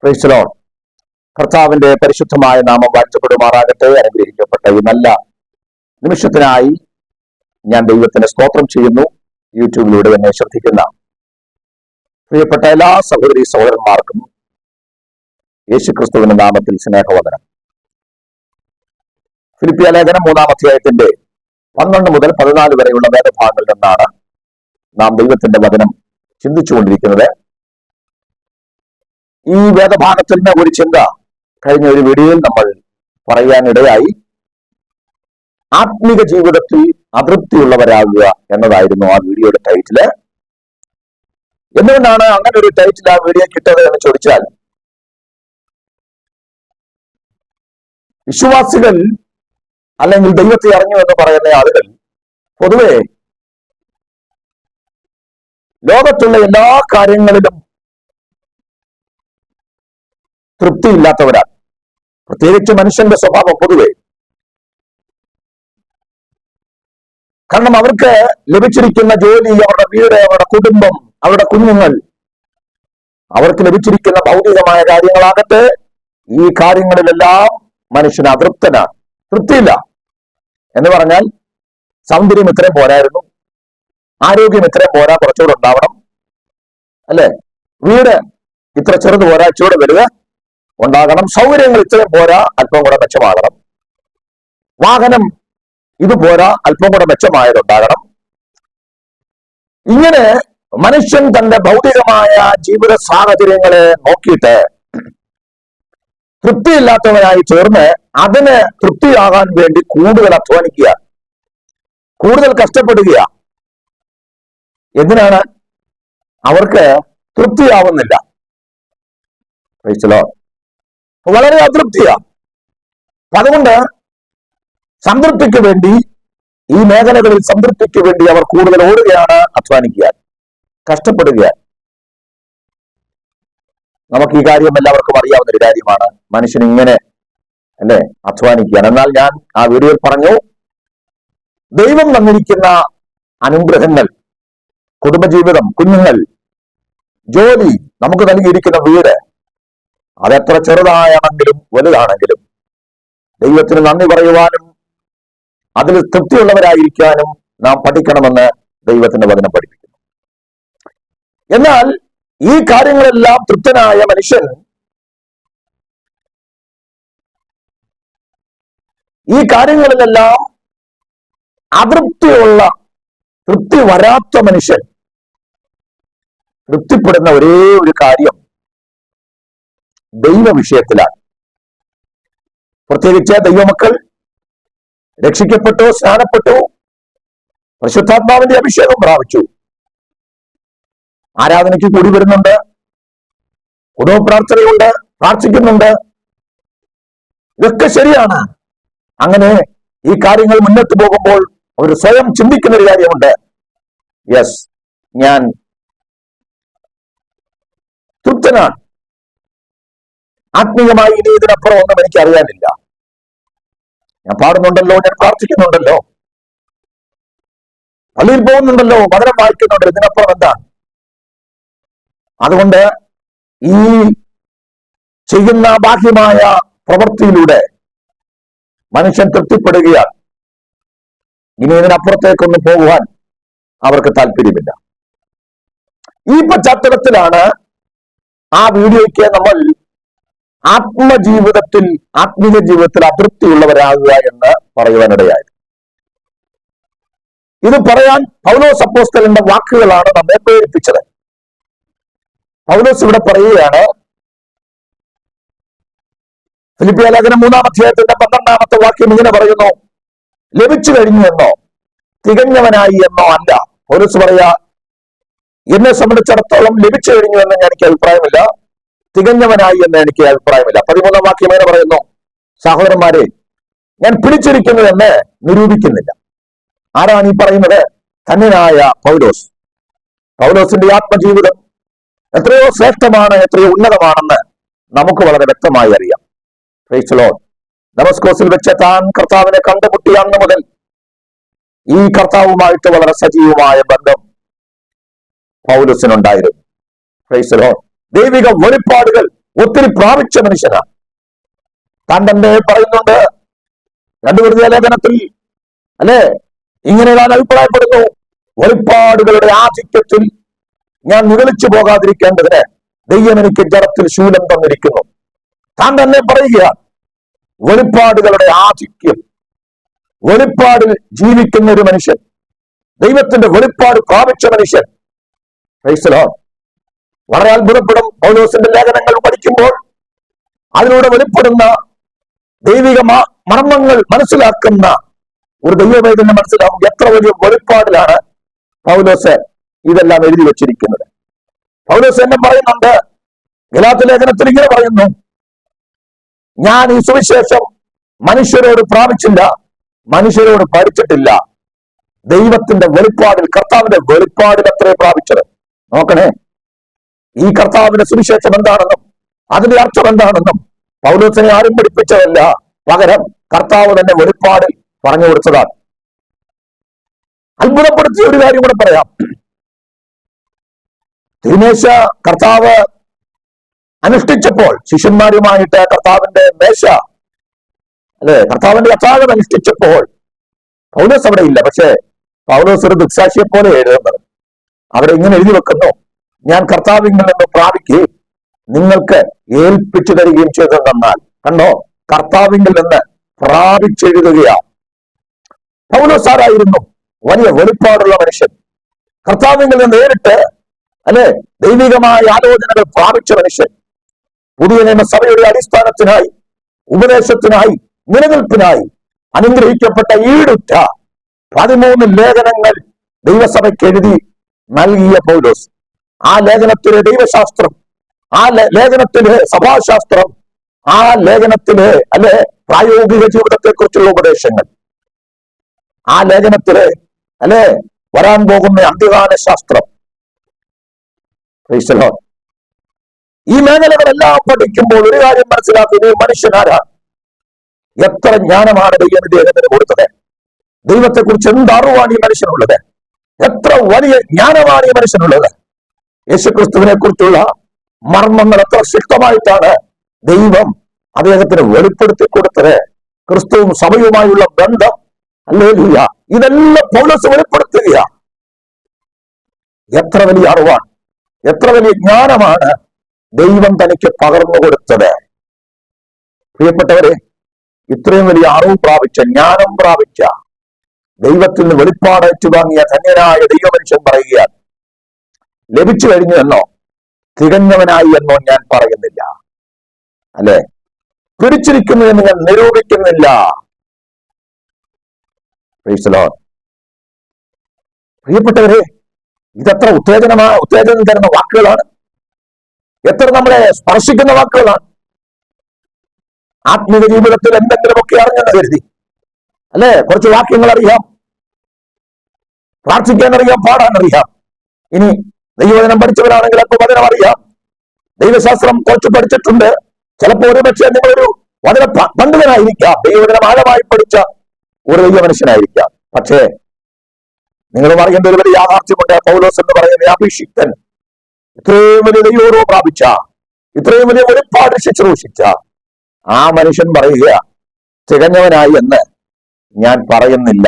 Price the Lord. കർത്താവിന്റെ പരിശുദ്ധമായ നാമം വാഴ്ത്തപ്പെടുമാറാകട്ടെ. അനുഗ്രഹിക്കപ്പെട്ട ഈ നല്ല നിമിഷത്തിനായി ഞാൻ ദൈവത്തിന് സ്തോത്രം ചെയ്യുന്നു. യൂട്യൂബിലൂടെ എന്നെ ശ്രദ്ധിക്കുന്ന പ്രിയപ്പെട്ട എല്ലാ സഹോദരി സഹോദരന്മാർക്കും യേശുക്രിസ്തുവിന്റെ നാമത്തിൽ സ്നേഹവന്ദനം. ഫിലിപ്പിയ ലേഖനം 3-ാം അധ്യായത്തിന്റെ 12 മുതൽ 14 വരെയുള്ള വേദഭാഗങ്ങളിൽ നിന്നാണ് നാം ദൈവത്തിന്റെ വചനം ചിന്തിച്ചുകൊണ്ടിരിക്കുന്നത്. ഈ വേദഭാഗത്തിന് ഒരു ചിന്ത കഴിഞ്ഞ ഒരു വീഡിയോയിൽ നമ്മൾ പറയാനിടയായി. ആത്മീക ജീവിതത്തിൽ അതൃപ്തിയുള്ളവരാകുക എന്നതായിരുന്നു ആ വീഡിയോയുടെ ടൈറ്റില്. എന്തുകൊണ്ടാണ് അങ്ങനെ ഒരു ടൈറ്റിൽ ആ വീഡിയോ കിട്ടത് എന്ന് ചോദിച്ചാൽ, വിശ്വാസികൾ അല്ലെങ്കിൽ ദൈവത്തെ അറിഞ്ഞു എന്ന് പറയുന്ന ആളുകൾ പൊതുവെ ലോകത്തുള്ള എല്ലാ കാര്യങ്ങളിലും തൃപ്തിയില്ലാത്തവരാണ്. പ്രത്യേകിച്ച് മനുഷ്യന്റെ സ്വഭാവം പൊതുവെ. കാരണം അവർക്ക് ലഭിച്ചിരിക്കുന്ന ജോലി, അവരുടെ വീട്, അവരുടെ കുടുംബം, അവരുടെ കുഞ്ഞുങ്ങൾ, അവർക്ക് ലഭിച്ചിരിക്കുന്ന ഭൗതികമായ കാര്യങ്ങളാകട്ടെ, ഈ കാര്യങ്ങളിലെല്ലാം മനുഷ്യന് അതൃപ്തനാണ്, തൃപ്തിയില്ല. എന്ന് പറഞ്ഞാൽ സൗന്ദര്യം ഇത്രയും പോരായിരുന്നു, ആരോഗ്യം ഇത്രയും പോരാ, കുറച്ചുകൂടെ ഉണ്ടാവണം, അല്ലെ? വീട് ഇത്ര ചെറുത് പോരാ, ഇച്ചിലൂടെ വലുത് ഉണ്ടാകണം. സൗകര്യങ്ങൾ ഇത്രയും പോരാ, അല്പം കൂടെ മെച്ചമാകണം. വാഹനം ഇത് പോരാ, അല്പം കൂടെ മെച്ചമായതുണ്ടാകണം. ഇങ്ങനെ മനുഷ്യൻ തന്റെ ഭൗതികമായ ജീവിത സാഹചര്യങ്ങളെ നോക്കിയിട്ട് തൃപ്തിയില്ലാത്തവനായി ചേർന്ന് അതിന് തൃപ്തിയാകാൻ വേണ്ടി കൂടുതൽ അധ്വാനിക്കുക, കൂടുതൽ കഷ്ടപ്പെടുക. എന്തിനാണ്? അവർക്ക് തൃപ്തിയാവുന്നില്ല. വളരെ അതൃപ്തിയാണ്. അതുകൊണ്ട് സംതൃപ്തിക്ക് വേണ്ടി, ഈ മേഖലകളിൽ സംതൃപ്തിക്ക് വേണ്ടി അവർ കൂടുതൽ ഓടുകയാണ്, അധ്വാനിക്കുക, കഷ്ടപ്പെടുക. നമുക്ക് ഈ കാര്യം എല്ലാവർക്കും അറിയാവുന്ന ഒരു കാര്യമാണ്. മനുഷ്യൻ ഇങ്ങനെ അല്ലെ അധ്വാനിക്കുകയാണ്. എന്നാൽ ഞാൻ ആ വീഡിയോയിൽ പറഞ്ഞു, ദൈവം തന്നിരിക്കുന്ന അനുഗ്രഹങ്ങൾ, കുടുംബജീവിതം, കുഞ്ഞുങ്ങൾ, ജോലി, നമുക്ക് നൽകിയിരിക്കുന്ന വീട്, അതെത്ര ചെറുതാണെങ്കിലും വലുതാണെങ്കിലും ദൈവത്തിന് നന്ദി പറയുവാനും അതിൽ തൃപ്തിയുള്ളവരായിരിക്കാനും നാം പഠിക്കണമെന്ന് ദൈവത്തിന്റെ വചനം പഠിപ്പിക്കുന്നു. എന്നാൽ ഈ കാര്യങ്ങളെല്ലാം തൃപ്തനായ മനുഷ്യൻ, ഈ കാര്യങ്ങളിലെല്ലാം അതൃപ്തിയുള്ള, തൃപ്തി വരാത്ത മനുഷ്യൻ തൃപ്തിപ്പെടുന്ന ഒരേ ഒരു കാര്യം ദൈവ വിഷയത്തിലാണ്. പ്രത്യേകിച്ച് ദൈവമക്കൾ രക്ഷിക്കപ്പെട്ടു, സ്നാനപ്പെട്ടു, പരിശുദ്ധാത്മാവിന്റെ അഭിഷേകം പ്രാപിച്ചു, ആരാധനയ്ക്ക് കൂടി വരുന്നുണ്ട്, കുടുംബ പ്രാർത്ഥനയുണ്ട്, പ്രാർത്ഥിക്കുന്നുണ്ട്, ഇതൊക്കെ ശരിയാണ്. അങ്ങനെ ഈ കാര്യങ്ങൾ മുന്നോട്ട് പോകുമ്പോൾ അവർ സ്വയം ചിന്തിക്കുന്ന ഒരു കാര്യമുണ്ട്, യെസ്, ഞാൻ തൃപ്തനാണ്, ആത്മീയമായി ഇനി ഇതിനപ്പുറം ഒന്നും എനിക്ക് അറിയാനില്ല. ഞാൻ പാടുന്നുണ്ടല്ലോ, ഞാൻ പ്രാർത്ഥിക്കുന്നുണ്ടല്ലോ, പള്ളിയിൽ പോകുന്നുണ്ടല്ലോ, വചനം വായിക്കുന്നുണ്ടല്ലോ, ഇതിനപ്പുറം എന്താണ്? അതുകൊണ്ട് ഈ ചെയ്യുന്ന ബാഹ്യമായ പ്രവൃത്തിയിലൂടെ മനുഷ്യൻ തൃപ്തിപ്പെടുകയാണ്. ഇനി ഇതിനപ്പുറത്തേക്കൊന്നും പോകുവാൻ അവർക്ക് താല്പര്യമില്ല. ഈ പശ്ചാത്തലത്തിലാണ് ആ വീഡിയോയ്ക്ക് നമ്മൾ ആത്മീയ ജീവിതത്തിൽ അതൃപ്തിയുള്ളവരാകുക എന്ന് പറയുവാനിടയായത്. ഇത് പറയാൻ പൗലോസ് അപ്പോസ്തലന്റെ വാക്കുകളാണ് നമ്മെ പ്രേരിപ്പിച്ചത്. പൗലോസ് ഇവിടെ പറയുകയാണ്, ഫിലിപ്പിയ ലേഖനം 3-ാം അധ്യായത്തിന്റെ 12-ാമത്തെ വാക്യം ഇങ്ങനെ പറയുന്നു, ലഭിച്ചു കഴിഞ്ഞു എന്നോ തികഞ്ഞവനായി എന്നോ അല്ല. പൗലോസ് പറയാ, എന്നെ സംബന്ധിച്ചിടത്തോളം ലഭിച്ചു കഴിഞ്ഞു എന്ന് എനിക്ക് അഭിപ്രായമില്ല, തികഞ്ഞവനായി എന്ന് എനിക്ക് അഭിപ്രായമില്ല. 13-ാം വാക്യം എങ്ങനെ പറയുന്നു, സഹോദരന്മാരെ, ഞാൻ പിടിച്ചിരിക്കുന്നു എന്ന് നിരൂപിക്കുന്നില്ല. ആരാണ് ഈ പറയുന്നത്? ധന്യനായ പൗലോസ്. പൗലോസിന്റെ ആത്മജീവിതം എത്രയോ ശ്രേഷ്ഠമാണ്, എത്രയോ ഉന്നതമാണെന്ന് നമുക്ക് വളരെ വ്യക്തമായി അറിയാം. Price the Lord. ദമസ്കോസിൽ വെച്ച് താൻ കർത്താവിനെ കണ്ടുമുട്ടിയ അന്ന് മുതൽ ഈ കർത്താവുമായിട്ട് വളരെ സജീവമായ ബന്ധം പൗലോസിനുണ്ടായിരുന്നു. Price the Lord. ദൈവിക വെളിപ്പാടുകൾ ഒത്തിരി പ്രാപിച്ച മനുഷ്യനാണ്. താൻ തന്നെ പറയുന്നുണ്ട് 2 കൊരിന്ത്യർ ലേഖനത്തിൽ, അല്ലെ, ഇങ്ങനെ ഞാൻ അഭിപ്രായപ്പെടുന്നു, വെളിപ്പാടുകളുടെ ആധിക്യത്തിൽ ഞാൻ നിഗളിച്ചു പോകാതിരിക്കേണ്ടതിന് ദൈവം എനിക്ക് ജഡത്തിൽ ശൂലം തന്നിരിക്കുന്നു. താൻ തന്നെ പറയുകയാണ്, വെളിപ്പാടുകളുടെ ആധിക്യം, വെളിപ്പാടിൽ ജീവിക്കുന്ന ഒരു മനുഷ്യൻ, ദൈവത്തിന്റെ വെളിപ്പാട് പ്രാപിച്ച മനുഷ്യൻ, വളരെ അത്ഭുതപ്പെടും. പൗലോസിന്റെ ലേഖനങ്ങൾ പഠിക്കുമ്പോൾ അതിലൂടെ വെളിപ്പെടുന്ന ദൈവിക മർമ്മങ്ങൾ മനസ്സിലാക്കുന്ന ഒരു ദൈവവേദന മനസ്സിലാവും. എത്ര വലിയ വെളിപ്പാടിലാണ് പൗലോസ് ഇതെല്ലാം എഴുതി വച്ചിരിക്കുന്നത്. പൗലോസ് എന്നെ പറയുന്നുണ്ട്, ഗലാത്യ ലേഖനത്തിൽ ഇങ്ങനെ പറയുന്നു, ഞാൻ ഈ സുവിശേഷം മനുഷ്യരോട് പ്രാപിച്ചില്ല, മനുഷ്യരോട് പഠിച്ചിട്ടില്ല, ദൈവത്തിന്റെ വെളിപ്പാടിൽ, കർത്താവിന്റെ വെളിപ്പാടിൽ അത്രേ പ്രാപിച്ചത്. നോക്കണേ, ഈ കർത്താവിന്റെ സുവിശേഷം എന്താണെന്നും അതിന്റെ അർത്ഥം എന്താണെന്നും പൗലോസിനെ ആരും പഠിപ്പിച്ചതല്ല, പകരം കർത്താവ് തന്നെ വെളിപ്പാടിൽ പറഞ്ഞു കൊടുത്തതാണ്. അത്ഭുതപ്പെടുത്തിയ ഒരു കാര്യം കൂടെ പറയാം. തിരുമേശ കർത്താവ് അനുഷ്ഠിച്ചപ്പോൾ, ശിഷ്യന്മാരുമായിട്ട് കർത്താവിന്റെ മേശ, അല്ലെ, കർത്താവിന്റെ അത്താഴം അനുഷ്ഠിച്ചപ്പോൾ പൗലോസ് അവിടെ ഇല്ല. പക്ഷെ പൗലോസ് ഒരു ദുഃസാക്ഷിയെ പോലെ എഴുതുന്നത്. അവിടെ ഇങ്ങനെ എഴുതി വെക്കുന്നു, ഞാൻ കർത്താവിൽ നിന്ന് പ്രാപിക്കുകയും നിങ്ങൾക്ക് ഏൽപ്പിച്ചു തരികയും ചെയ്തതെന്നാൽ. കണ്ടോ, കർത്താവിൽ നിന്ന് പ്രാപിച്ചെഴുതുകയാണ്. പൗലോസ് ആരായിരുന്നു? വലിയ വെളിപ്പാടുള്ള മനുഷ്യൻ, കർത്താവിൽ നിന്ന് നേരിട്ട്, അല്ലെ, ദൈവികമായ ആലോചനകൾ പ്രാപിച്ച മനുഷ്യൻ. പുതിയ നിയമസഭയുടെ അടിസ്ഥാനത്തിനായി, ഉപദേശത്തിനായി, നിലനിൽപ്പിനായി അനുഗ്രഹിക്കപ്പെട്ട ഈടുറ്റ 13 ലേഖനങ്ങൾ ദൈവസഭയ്ക്ക് എഴുതി നൽകിയ പൗലോസ്, ആ ലേഖനത്തിലെ ദൈവശാസ്ത്രം, ആ ലേഖനത്തിലെ സഭാശാസ്ത്രം, ആ ലേഖനത്തിലെ, അല്ലെ, പ്രായോഗിക ജീവിതത്തെ കുറിച്ചുള്ള ഉപദേശങ്ങൾ, ആ ലേഖനത്തിലെ, അല്ലെ, വരാൻ പോകുന്ന അന്ത്യകാല ശാസ്ത്രം, ഈ മേഖലകളെല്ലാം പഠിക്കുമ്പോൾ ഒരു കാര്യം മനസ്സിലാക്കുന്നത്, മനുഷ്യനാരാണ്, എത്ര ജ്ഞാനമാണ് ദൈവം ഇദ്ദേഹത്തിന് കൊടുത്തത്, ദൈവത്തെക്കുറിച്ച് എന്ത് അറിവാണ് ഈ മനുഷ്യനുള്ളത്, എത്ര വലിയ ജ്ഞാനമാണ് ഈ മനുഷ്യനുള്ളത്, യേശുക്രിസ്തുവിനെ കുറിച്ചുള്ള മർമ്മങ്ങൾ എത്ര ശക്തമായിട്ടാണ് ദൈവം അദ്ദേഹത്തിന് വെളിപ്പെടുത്തി കൊടുത്തത്, ക്രിസ്തുവും സഭയുമായുള്ള ബന്ധം, ഹല്ലേലൂയ, ഇതെല്ലാം പൗലോസ് വെളിപ്പെടുത്തുക. എത്ര വലിയ അറിവാണ്, എത്ര വലിയ ജ്ഞാനമാണ് ദൈവം തനിക്ക് പകർന്നു കൊടുത്തത്. പ്രിയപ്പെട്ടവരെ, ഇത്രയും വലിയ അറിവ് പ്രാപിച്ച, ജ്ഞാനം പ്രാപിച്ച, ദൈവത്തിൽ നിന്ന് വെളിപ്പാട് ഏറ്റുവാങ്ങിയ ധന്യനായ ദൈവമനുഷ്യൻ പറയുകയാണ്, ലഭിച്ചു കഴിഞ്ഞു എന്നോ തികഞ്ഞവനായി എന്നോ ഞാൻ പറയുന്നില്ല, അല്ലെ, പിടിച്ചിരിക്കുന്നു എന്ന് ഞാൻ നിരൂപിക്കുന്നില്ല. പ്രിയപ്പെട്ടവരെ, ഇതെത്ര ഉത്തേജനം തരുന്ന വാക്കുകളാണ്, എത്ര നമ്മളെ സ്പർശിക്കുന്ന വാക്കുകളാണ്. ആത്മീയ ജീവിതത്തിൽ എന്തെങ്കിലുമൊക്കെ അറിഞ്ഞെന്ന് കരുതി, അല്ലെ, കുറച്ച് വാക്യങ്ങൾ അറിയാം, പ്രാർത്ഥിക്കാൻ അറിയാം, പാടാൻ അറിയാം. ഇനി ദൈവവചനം പഠിച്ചവരാണെങ്കിൽ അല്പവചനം അറിയാം, ദൈവശാസ്ത്രം കുറച്ച് പഠിച്ചിട്ടുണ്ട്, ചിലപ്പോൾ ഒരുപക്ഷെ നിങ്ങളൊരു വചന പണ്ഡിതനായിരിക്കാം, ദൈവവചനം ആഴമായി പഠിച്ച ഒരു ദൈവ മനുഷ്യനായിരിക്കാം. പക്ഷേ നിങ്ങൾ പറയേണ്ട ഒരു വലിയ യാഥാർത്ഥ്യമുണ്ട്. പൗലോസ് എന്ന് പറയുന്ന അഭിഷിക്തൻ, ഇത്രയും വലിയ ദൈവോറോ പ്രാപിച്ച, ഇത്രയും വലിയ വെളിപ്പാട് ശുശ്രൂഷിച്ച ആ മനുഷ്യൻ പറയുക, തികഞ്ഞവനായി എന്ന് ഞാൻ പറയുന്നില്ല.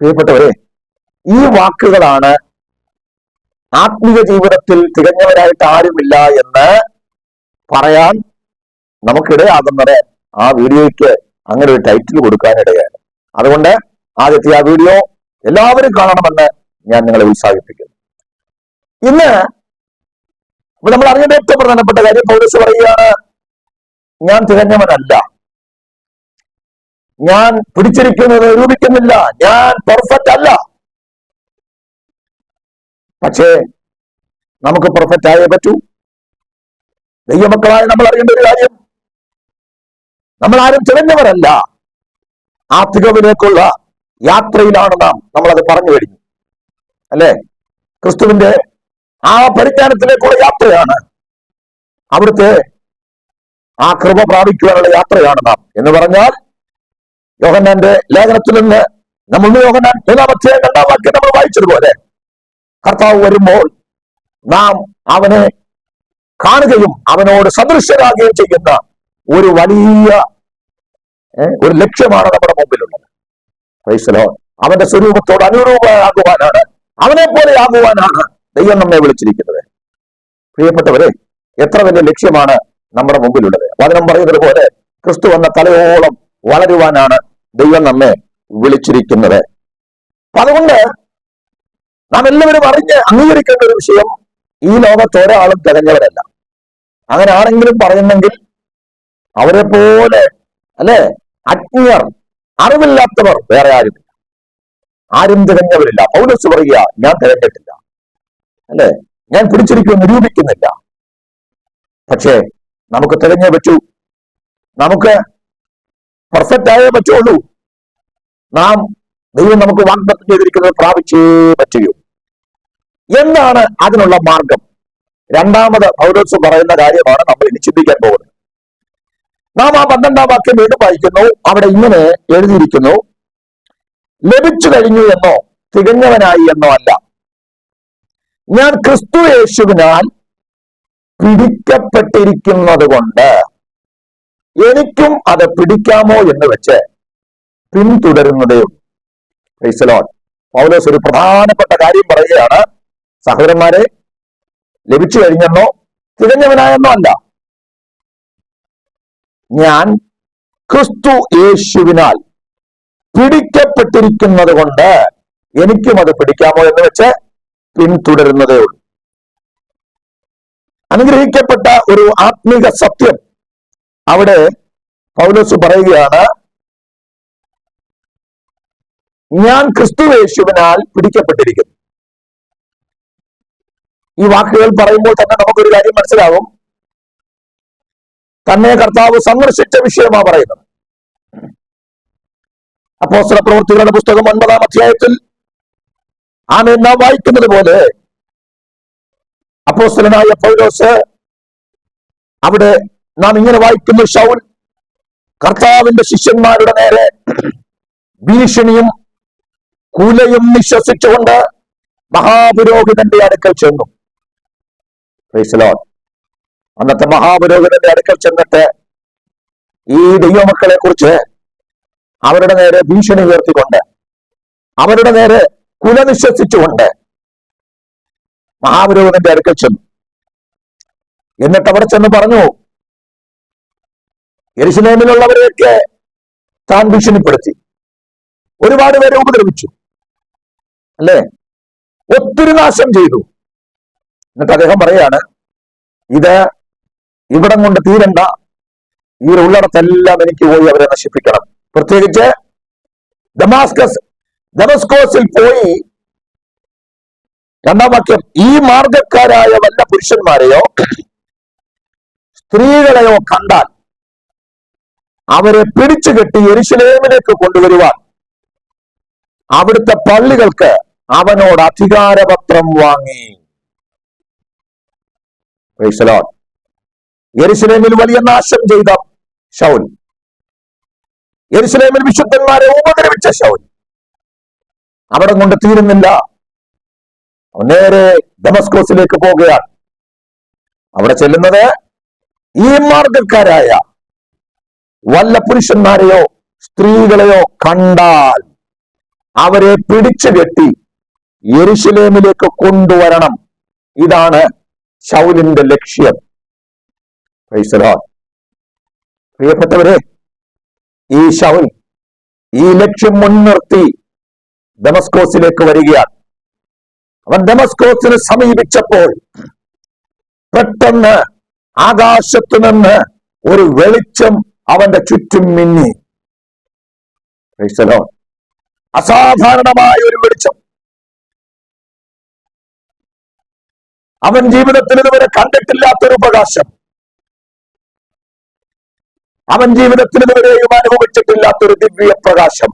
പ്രിയപ്പെട്ടവരെ, ഈ വാക്കുകളാണ് ആത്മീയ ജീവിതത്തിൽ തികഞ്ഞവരായിട്ട് ആരുമില്ല എന്ന് പറയാൻ നമുക്കിടയാകുന്നത്. ആ വീഡിയോയ്ക്ക് അങ്ങനെ ഒരു ടൈറ്റിൽ കൊടുക്കാനിടയാണ്. അതുകൊണ്ട് ആദ്യത്തെ ആ വീഡിയോ എല്ലാവരും കാണണമെന്ന് ഞാൻ നിങ്ങളെ ഉത്സാഹിപ്പിക്കുന്നു. ഇന്ന് നമ്മൾ അറിയേണ്ട ഏറ്റവും പ്രധാനപ്പെട്ട കാര്യം, പൗലോസ് പറയുകയാണ്, ഞാൻ തികഞ്ഞവനല്ല, ഞാൻ പിടിച്ചിരിക്കുന്നത് നിരൂപിക്കുന്നില്ല, ഞാൻ പെർഫെക്റ്റ് അല്ല. പക്ഷേ നമുക്ക് പെർഫെക്റ്റ് ആയേ പറ്റൂ. ദൈവമക്കളായ നമ്മൾ അറിയേണ്ട ഒരു കാര്യം, നമ്മൾ ആരും തികഞ്ഞവരല്ല. ആ തികവിലേക്കുള്ള യാത്രയിലാണ് നാം. നമ്മളത് പറഞ്ഞു കഴിഞ്ഞു, അല്ലെ, ക്രിസ്തുവിന്റെ ആ പരിജ്ഞാനത്തിലേക്കുള്ള യാത്രയാണ്, അവിടുത്തെ ആ കൃപ പ്രാപിക്കുവാനുള്ള യാത്രയാണ് നാം. എന്ന് പറഞ്ഞാൽ യോഹന്നാന്റെ ലേഖനത്തിൽ നിന്ന് നമ്മൾ യോഹന്നാൻ 3-ാം അധ്യായം 2-ാം വാക്യം നമ്മൾ വായിച്ചതുപോലെ, കർത്താവ് വരുമ്പോൾ നാം അവനെ കാണുകയും അവനോട് സദൃശരാകുകയും ചെയ്യുന്ന ഒരു വലിയ ഒരു ലക്ഷ്യമാണ് നമ്മുടെ മുമ്പിലുള്ളത്. Price the Lord. അവന്റെ സ്വരൂപത്തോട് അനുരൂപമാകുവാനാണ്, അവനെ പോലെ ആകുവാനാണ് ദൈവം നമ്മെ വിളിച്ചിരിക്കുന്നത്. പ്രിയപ്പെട്ടവരെ, എത്ര വലിയ ലക്ഷ്യമാണ് നമ്മുടെ മുമ്പിലുള്ളത്. വചനം പറയുന്നത് പോലെ ക്രിസ്തു എന്ന തലയോളം വളരുവാനാണ് ദൈവം നമ്മെ വിളിച്ചിരിക്കുന്നത്. അതുകൊണ്ട് നാം എല്ലാവരും അറിഞ്ഞ് അംഗീകരിക്കേണ്ട ഒരു വിഷയം, ഈ ലോകത്ത് ഒരാളും തികഞ്ഞവരല്ല. അങ്ങനെ ആരെങ്കിലും പറയുന്നെങ്കിൽ അവരെ പോലെ അല്ലെ അജ്ഞർ, അറിവില്ലാത്തവർ വേറെ ആരുമില്ല. ആരും തികഞ്ഞവരില്ല. പൗലോസ് പറയുക, ഞാൻ തികഞ്ഞിട്ടില്ല, അല്ലെ, ഞാൻ പിടിച്ചിരിക്കുമെന്ന് നിരൂപിക്കുന്നില്ല. പക്ഷേ നമുക്ക് തികഞ്ഞേ പറ്റൂ, നമുക്ക് പെർഫെക്റ്റ് ആയേ പറ്റുള്ളൂ. നാം ദൈവം നമുക്ക് വാഗ്ദത്തം ചെയ്തിരിക്കുന്നത് പ്രാപിച്ചേ പറ്റുകയൂ. എന്താണ് അതിനുള്ള മാർഗം? രണ്ടാമത് പൗലോസ് പറയുന്ന കാര്യമാണ് നമ്മൾ ഇനി ചിന്തിക്കാൻ പോകുന്നത്. നാം ആ 12-ാം വാക്യം വീണ്ടും വായിക്കുന്നു. അവിടെ ഇങ്ങനെ എഴുതിയിരിക്കുന്നു, ലഭിച്ചു കഴിഞ്ഞു എന്നോ തികഞ്ഞവനായി എന്നോ അല്ല, ഞാൻ ക്രിസ്തു യേശുവിനാൽ പിടിക്കപ്പെട്ടിരിക്കുന്നത് കൊണ്ട് എനിക്കും അത് പിടിക്കാമോ എന്ന് വെച്ച് പിന്തുടരുന്നതേ ഉള്ളൂ. Price the Lord. പൗലോസ് ഒരു പ്രധാനപ്പെട്ട കാര്യം പറയുകയാണ്. സഹോദരന്മാരെ, ലഭിച്ചു കഴിഞ്ഞെന്നോ തികഞ്ഞവനായെന്നോ അല്ല, ഞാൻ ക്രിസ്തു യേശുവിനാൽ പിടിക്കപ്പെട്ടിരിക്കുന്നത് കൊണ്ട് എനിക്കും അത് പിടിക്കാമോ എന്ന് വെച്ച് പിന്തുടരുന്നതേ ഉള്ളൂ. അനുഗ്രഹിക്കപ്പെട്ട ഒരു ആത്മീക സത്യം അവിടെ പൗലോസ് പറയുകയാണ്, ഞാൻ ക്രിസ്തു യേശുവിനാൽ പിടിക്കപ്പെട്ടിരിക്കുന്നു. ഈ വാക്കുകൾ പറയുമ്പോൾ തന്നെ നമുക്കൊരു കാര്യം മനസ്സിലാവും, തന്നെ കർത്താവ് സന്ദർശിച്ച വിഷയമാണ് പറയുന്നത്. അപ്പോസ്തല പ്രവൃത്തികളുടെ പുസ്തകം 9-ാം അധ്യായത്തിൽ നാം വായിക്കുന്നത് പോലെ അപ്പോസ്തലനായ പൗലോസ്, അവിടെ നാം ഇങ്ങനെ വായിക്കുന്നു, ശൗൽ കർത്താവിന്റെ ശിഷ്യന്മാരുടെ നേരെ ഭീഷണിയും കുലയും നിശ്വസിച്ചുകൊണ്ട് മഹാപുരോഹിതന്റെ അടുക്കൽ ചെന്നു. Price the Lord. അന്നത്തെ മഹാപുരോഹിതന്റെ അടുക്കൽ ചെന്നിട്ട് ഈ ദൈവമക്കളെ കുറിച്ച് അവരുടെ നേരെ ഭീഷണി ഉയർത്തിക്കൊണ്ട്, അവരുടെ നേരെ കുല നിശ്വസിച്ചുകൊണ്ട് മഹാപുരോഹിതന്റെ അടുക്കൽ ചെന്നു. എന്നിട്ട് അവിടെ ചെന്ന് പറഞ്ഞു, യെരുശലേമിലുള്ളവരെയൊക്കെ താൻ ഭീഷണിപ്പെടുത്തി, ഒരുപാട് പേരെ ഉപദ്രവിച്ചു, അല്ലേ, ഒത്തിരി നാശം ചെയ്തു. എന്നിട്ട് അദ്ദേഹം പറയാണ്, ഇത് ഇവിടം കൊണ്ട് തീരണ്ട, ഈ ഉള്ളിടത്തെല്ലാം എനിക്ക് പോയി അവരെ നശിപ്പിക്കണം. പ്രത്യേകിച്ച് ദമസ്കോസിൽ പോയി, 2-ാം വാക്യം, ഈ മാർഗക്കാരായ വല്ല പുരുഷന്മാരെയോ സ്ത്രീകളെയോ കണ്ടാൽ അവരെ പിടിച്ചു കെട്ടി യെരുശലേമിലേക്ക് കൊണ്ടുവരുവാൻ അവിടുത്തെ പള്ളികൾക്ക് അവനോട് അധികാരപത്രം വാങ്ങി. Price the Lord. യെരുശലേമിൽ വലിയ നാശം ചെയ്ത ശൗൽ, യെരുശലേമിൽ വിശുദ്ധന്മാരെ ഉപദ്രവിച്ച ശൗൽ അവിടെ കൊണ്ട് തീരുന്നില്ല, നേരെ ദമസ്കോസിലേക്ക് പോകുകയാണ്. അവിടെ ചെല്ലുന്നത് ഈ മാർഗക്കാരായ വല്ല പുരുഷന്മാരെയോ സ്ത്രീകളെയോ കണ്ടാൽ അവരെ പിടിച്ചു കെട്ടി യെരുശലേമിലേക്ക് കൊണ്ടുവരണം. ഇതാണ് ശൗലിന്റെ ലക്ഷ്യം. Price the lord. പ്രിയപ്പെട്ടവരെ, ഈ ശൗൽ ഈ ലക്ഷ്യം മുൻനിർത്തി ദമസ്കോസിലേക്ക് വരികയാണ്. അവൻ ദമസ്കോസിനെ സമീപിച്ചപ്പോൾ പെട്ടെന്ന് ആകാശത്തു നിന്ന് ഒരു വെളിച്ചം അവന്റെ ചുറ്റും മിന്നി. Price the Lord. അസാധാരണമായ ഒരു വെളിച്ചം. അവൻ ജീവിതത്തിൽ ഇതുവരെ കണ്ടിട്ടില്ലാത്തൊരു പ്രകാശം, അവൻ ജീവിതത്തിൽ ഇതുവരെയും അനുഭവിച്ചിട്ടില്ലാത്തൊരു ദിവ്യ പ്രകാശം.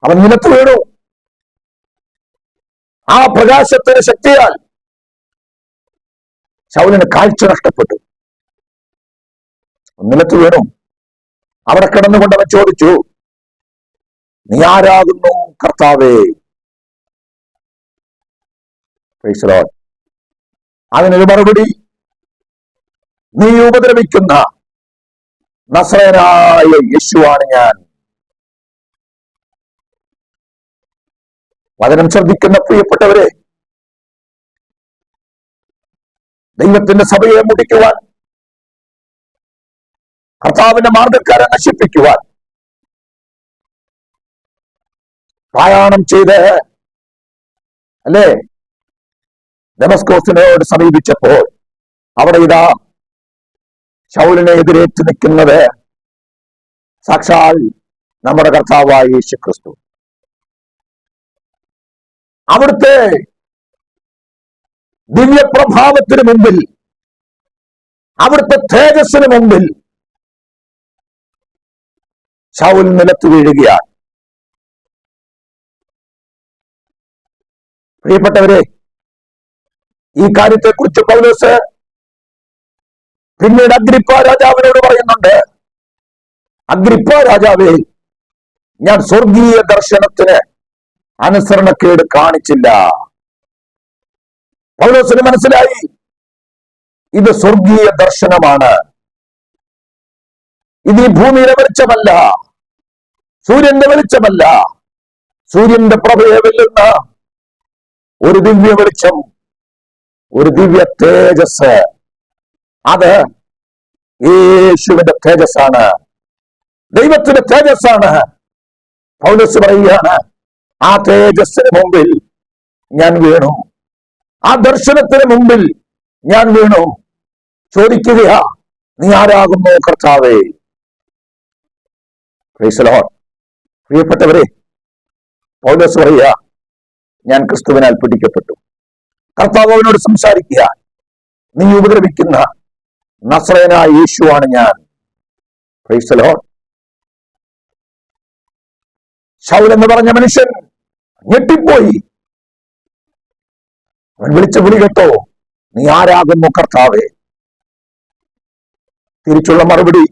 അവൻ നിലത്ത് വീണു. ആ പ്രകാശത്തിന് ശക്തിയാൽ ശൗലിന് കാഴ്ച നഷ്ടപ്പെട്ടു. നിലത്ത് വീണു. അവിടെ കിടന്നുകൊണ്ട് അവൻ ചോദിച്ചു, നീ ആരാകുന്നു കർത്താവേ? Price the Lord. അതിനൊരു മറുപടി, നീ ഉപദ്രവിക്കുന്ന നസ്രയനായ യേശുവാണ് ഞാൻ. വചനം ശ്രദ്ധിക്കുന്ന പ്രിയപ്പെട്ടവരെ, ദൈവത്തിന്റെ സഭയെ മുടിക്കുവാൻ, കർത്താവിന്റെ മാർഗക്കാരെ നശിപ്പിക്കുവാൻ പാരായണം ചെയ്ത് അല്ലേ ദമസ്കോസിനോട് സമീപിച്ചപ്പോൾ അവിടെ ഇതാ ശൗലിനെ എതിരേറ്റ് നിൽക്കുന്നത് സാക്ഷാൽ നമ്മുടെ കർത്താവായ യേശു ക്രിസ്തു. അവിടുത്തെ ദിവ്യപ്രഭാവത്തിന് മുമ്പിൽ, അവിടുത്തെ തേജസ്സിന് മുമ്പിൽ ശൗൽ നിലത്ത് വീഴുകയാണ്. പ്രിയപ്പെട്ടവരെ, ഈ കാര്യത്തെക്കുറിച്ച് പൗലോസ് പിന്നീട് അഗ്രിപ്പ രാജാവിനോട് പറയുന്നുണ്ട്, അഗ്രിപ്പ രാജാവേ, ഞാൻ സ്വർഗീയ ദർശനത്തിന് അനുസരണക്കേട് കാണിച്ചില്ല. പൗലോസിന് മനസ്സിലായി ഇത് സ്വർഗീയ ദർശനമാണ്. ഇത് ഈ ഭൂമിയിലെ വെളിച്ചമല്ല, സൂര്യന്റെ വെളിച്ചമല്ല, സൂര്യന്റെ പ്രഭയെ വെല്ലുന്ന ഒരു ദിവ്യ വെളിച്ചം, ഒരു ദിവ്യ തേജസ്. അത് യേശുവിന്റെ തേജസ്സാണ്, ദൈവത്തിന്റെ തേജസ്സാണ്. പൗലോസ് പറയുകയാണ്, ആ തേജസ്സിന് മുമ്പിൽ ഞാൻ വീണു, ആ ദർശനത്തിന് മുമ്പിൽ ഞാൻ വീണു. ചോദിക്കുകയാ, നീ ആരാകുന്നു കർത്താവേ? Price the lord. പ്രിയപ്പെട്ടവരെ, പൗലോസ് പറയുക, ഞാൻ ക്രിസ്തുവിനാൽ പിടിക്കപ്പെട്ടു. കർത്താവ് അവനോട് സംസാരിക്കുക, നീ ഉപദ്രവിക്കുന്ന നസ്രയനായ യേശുവാണ് ഞാൻ. Price the Lord. ശൗൽ എന്ന് പറഞ്ഞ മനുഷ്യൻ ഞെട്ടിപ്പോയി. അവൻ വിളിച്ച വിളി കേട്ടോ, നീ ആരാകുന്നു കർത്താവേ? തിരിച്ചുള്ള മറുപടി,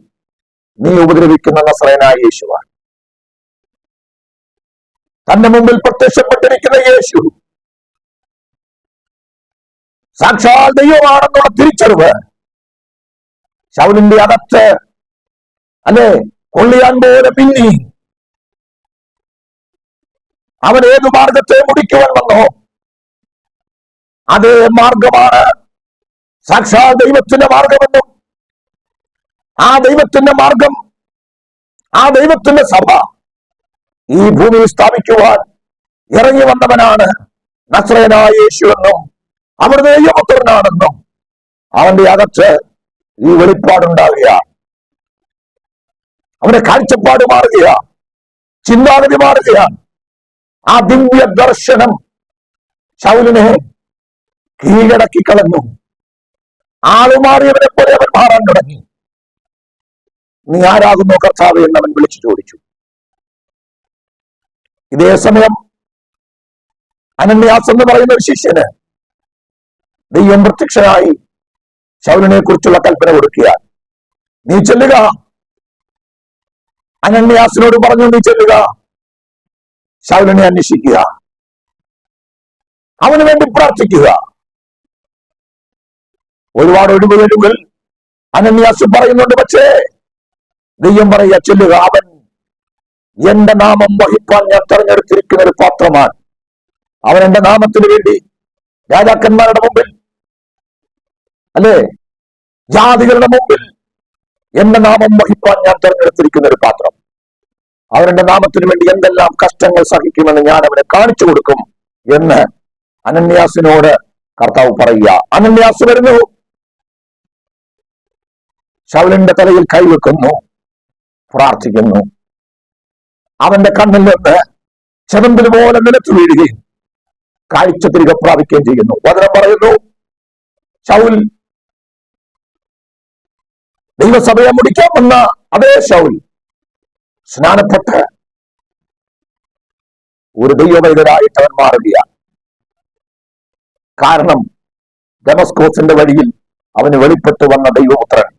നീ ഉപദ്രവിക്കുന്ന നസ്രയനായ യേശുവാണ്. തന്റെ മുമ്പിൽ പ്രത്യക്ഷപ്പെട്ടിരിക്കുന്ന യേശു സാക്ഷാൽ ദൈവമാണെന്നുള്ള തിരിച്ചറിവ് ശൗലിന്റെ അകത്ത് അല്ലെ കൊള്ളിയാൻ പോലെ പിന്നി. അവൻ ഏതു മാർഗത്തെ മുടിക്കുവാൻ വന്നോ അതേ മാർഗമാണ് സാക്ഷാൽ ദൈവത്തിന്റെ മാർഗമെന്നും ആ ദൈവത്തിന്റെ മാർഗം, ആ ദൈവത്തിന്റെ സഭ ഈ ഭൂമിയിൽ സ്ഥാപിക്കുവാൻ ഇറങ്ങി വന്നവനാണ് നസ്രയനായ യേശു എന്നും അവിടുത്തെ ദൈവപുത്രനാണെന്നും അവന്റെ അകത്ത് ഈ വെളിപ്പാടുണ്ടാകുകയാണ്. അവന്റെ കാഴ്ചപ്പാട് മാറുകയാണ്, ചിന്താഗതി മാറുകയാണ്. ആ ദിവ്യ ദർശനം ശൗലിനെ കീഴടക്കി കളഞ്ഞു. ആളുമാറിയവനെ പോലെ അവൻ മാറാൻ തുടങ്ങി. നീ ആരാകുന്നു കർത്താവേ എന്ന് അവൻ വിളിച്ചു ചോദിച്ചു. ഇതേ സമയം അനന്യാസ് എന്ന് പറയുന്ന ഒരു ശിഷ്യന് ദൈവം പ്രത്യക്ഷനായി ശൗലിനെ കുറിച്ചുള്ള കൽപ്പന കൊടുക്കുക. നീ ചെല്ലുക, അനന്യാസിനോട് പറഞ്ഞു, നീ ചെല്ലുക, ശൗലിനെ അന്വേഷിക്കുക, അവന് വേണ്ടി പ്രാർത്ഥിക്കുക. ഒരുപാട് ഒഴിവുകൾ അനന്യാസ് പറയുന്നുണ്ട്. പക്ഷേ ദൈവം പറയുക, ചെല്ലുക, അവൻ എന്റെ നാമം വഹിപ്പാൻ ഞാൻ തെരഞ്ഞെടുത്തിരിക്കുന്ന ഒരു പാത്രമാണ്. അവൻ എന്റെ നാമത്തിന് വേണ്ടി രാജാക്കന്മാരുടെ മുമ്പിൽ അല്ലെ ജാതികളുടെ മുമ്പിൽ എന്റെ നാമം വഹിപ്പാൻ ഞാൻ തെരഞ്ഞെടുത്തിരിക്കുന്ന ഒരു പാത്രം. അവരുടെ നാമത്തിന് വേണ്ടി എന്തെല്ലാം കഷ്ടങ്ങൾ സഹിക്കുമെന്ന് ഞാൻ അവനെ കാണിച്ചു കൊടുക്കും എന്ന് അനന്യാസിനോട് കർത്താവ് പറയുക. അനന്യാസ് വരുന്നു, ശൗലിന്റെ തലയിൽ കൈവെക്കുന്നു, പ്രാർത്ഥിക്കുന്നു. അവന്റെ കണ്ണിൽ നിന്ന് ചെതമ്പൽ പോലെ നിലത്ത് വീഴുകയും കാഴ്ച തിരികെ പ്രാപിക്കുകയും ചെയ്യുന്നു. വചനം പറയുന്നു, ശൗൽ ദൈവസഭയെ മുടിക്കാൻ വന്ന അതേ ശൗൽ സ്നാനപ്പെട്ട് ഒരു ദൈവവൈദ്യരായിട്ട് അവൻ മാറുകയാണ്. കാരണം ദമസ്കോസിന്റെ വഴിയിൽ അവന് വെളിപ്പെട്ടു വന്ന ദൈവപുത്രൻ,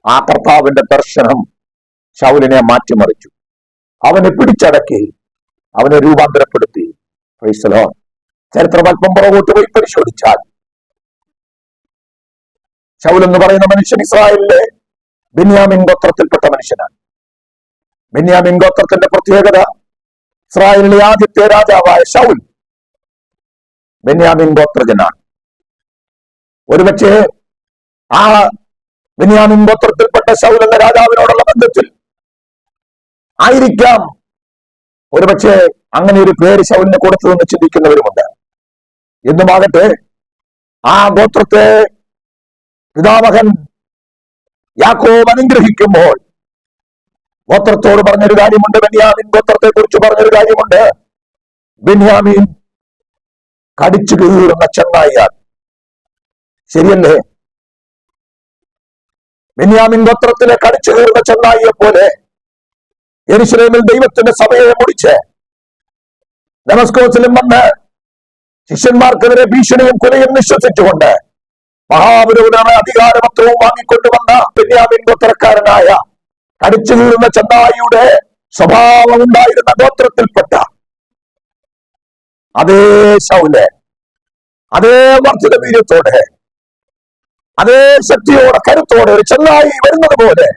ആ കർത്താവിന്റെ ദർശനം ശൗലിനെ മാറ്റിമറിച്ചു. അവനെ പിടിച്ചടക്കി, അവനെ രൂപാന്തരപ്പെടുത്തി. Price the Lord. ചരിത്രം അല്പം പുറകോട്ട് പോയി പരിശോധിച്ചാൽ ശൗൽ എന്ന് പറയുന്ന മനുഷ്യൻ ഇസ്രായേലിലെ ബെന്യാമിൻ ഗോത്രത്തിൽപ്പെട്ട മനുഷ്യനാണ്. ബെന്യാമിൻ ഗോത്രത്തിന്റെ പ്രത്യേകത, ഇസ്രായേലിലെ ആദ്യത്തെ രാജാവായ ശൗൽ ബെന്യാമിൻ ഗോത്രജനാണ്. ഒരുപക്ഷെ ആ ബെന്യാമിൻ ഗോത്രത്തിൽപ്പെട്ട ശൗൽ എന്ന രാജാവിനോടുള്ള ബന്ധത്തിൽ ആയിരിക്കാം ഒരുപക്ഷെ അങ്ങനെ ഒരു പേര് ശൗലിന് കൊടുത്തതെന്ന് ചിന്തിക്കുന്നവരുമുണ്ട്. എന്നുമാകട്ടെ, ആ ഗോത്രത്തെ പിതാമഹൻ യാക്കോബ് അനുഗ്രഹിക്കുമ്പോൾ ഗോത്രത്തോട് പറഞ്ഞൊരു കാര്യമുണ്ട്, ബെന്യാമിൻ ഗോത്രത്തെ കുറിച്ച് പറഞ്ഞൊരു കാര്യമുണ്ട്. ബെന്യാമിൻ കടിച്ചു കീറുന്ന ചെന്നായിയാണ്. ശരിയല്ലേ? ബെന്യാമിൻ ഗോത്രത്തിലെ കടിച്ചു കീറുന്ന ചെന്നായിയെ പോലെ യെരൂശലേമിൽ ദൈവത്തിന്റെ സഭയെ മുടിച്ച് ദമസ്കോസിലും വന്ന് ശിഷ്യന്മാർക്കെതിരെ ഭീഷണിയും കൊലയും നിശ്വസിച്ചുകൊണ്ട് മഹാപുരോഹിതമായ അധികാരപത്രവും വാങ്ങിക്കൊണ്ടുവന്ന ബെന്യാമിൻ ഗോത്രക്കാരനായ കടിച്ചു കീറുന്ന ചെന്നായിയുടെ സ്വഭാവം ഉണ്ടായിരുന്ന ഗോത്രത്തിൽപ്പെട്ട അതേ ശൗല്, അതേ വർദ്ധിത വീര്യത്തോടെ, അതേ ശക്തിയോടെ, കരുത്തോടെ ഒരു ചെന്നായി വരുന്നത് പോലെ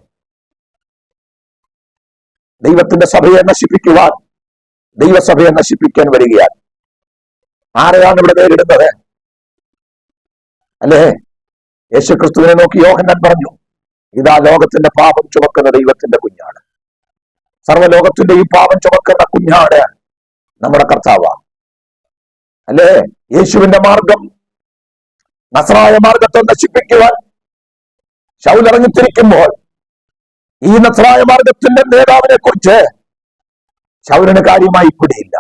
ദൈവത്തിന്റെ സഭയെ നശിപ്പിക്കുവാൻ, ദൈവസഭയെ നശിപ്പിക്കാൻ വരികയാണ്. ആരെയാണ് ഇവിടെ നേരിടുന്നത്? അല്ലേ? യേശുക്രിസ്തുവിനെ നോക്കി യോഹന്നാൻ പറഞ്ഞു, ഇതാ ലോകത്തിന്റെ പാപം ചുമക്കുന്ന ദൈവത്തിന്റെ കുഞ്ഞാട്. സർവ്വലോകത്തിന്റെ ഈ പാപം ചുമക്കുന്ന കുഞ്ഞാട് നമ്മുടെ കർത്താവാണ്. അല്ലേ? യേശുവിന്റെ മാർഗം, നസ്രായ മാർഗത്തെ നശിപ്പിക്കുവാൻ ശൗൽ ഇറങ്ങിത്തിരിക്കുമ്പോൾ ഈ നസ്രായ മാർഗത്തിന്റെ നേതാവിനെ കുറിച്ച് ശൗലിന് കാര്യമായി പിടിയില്ല.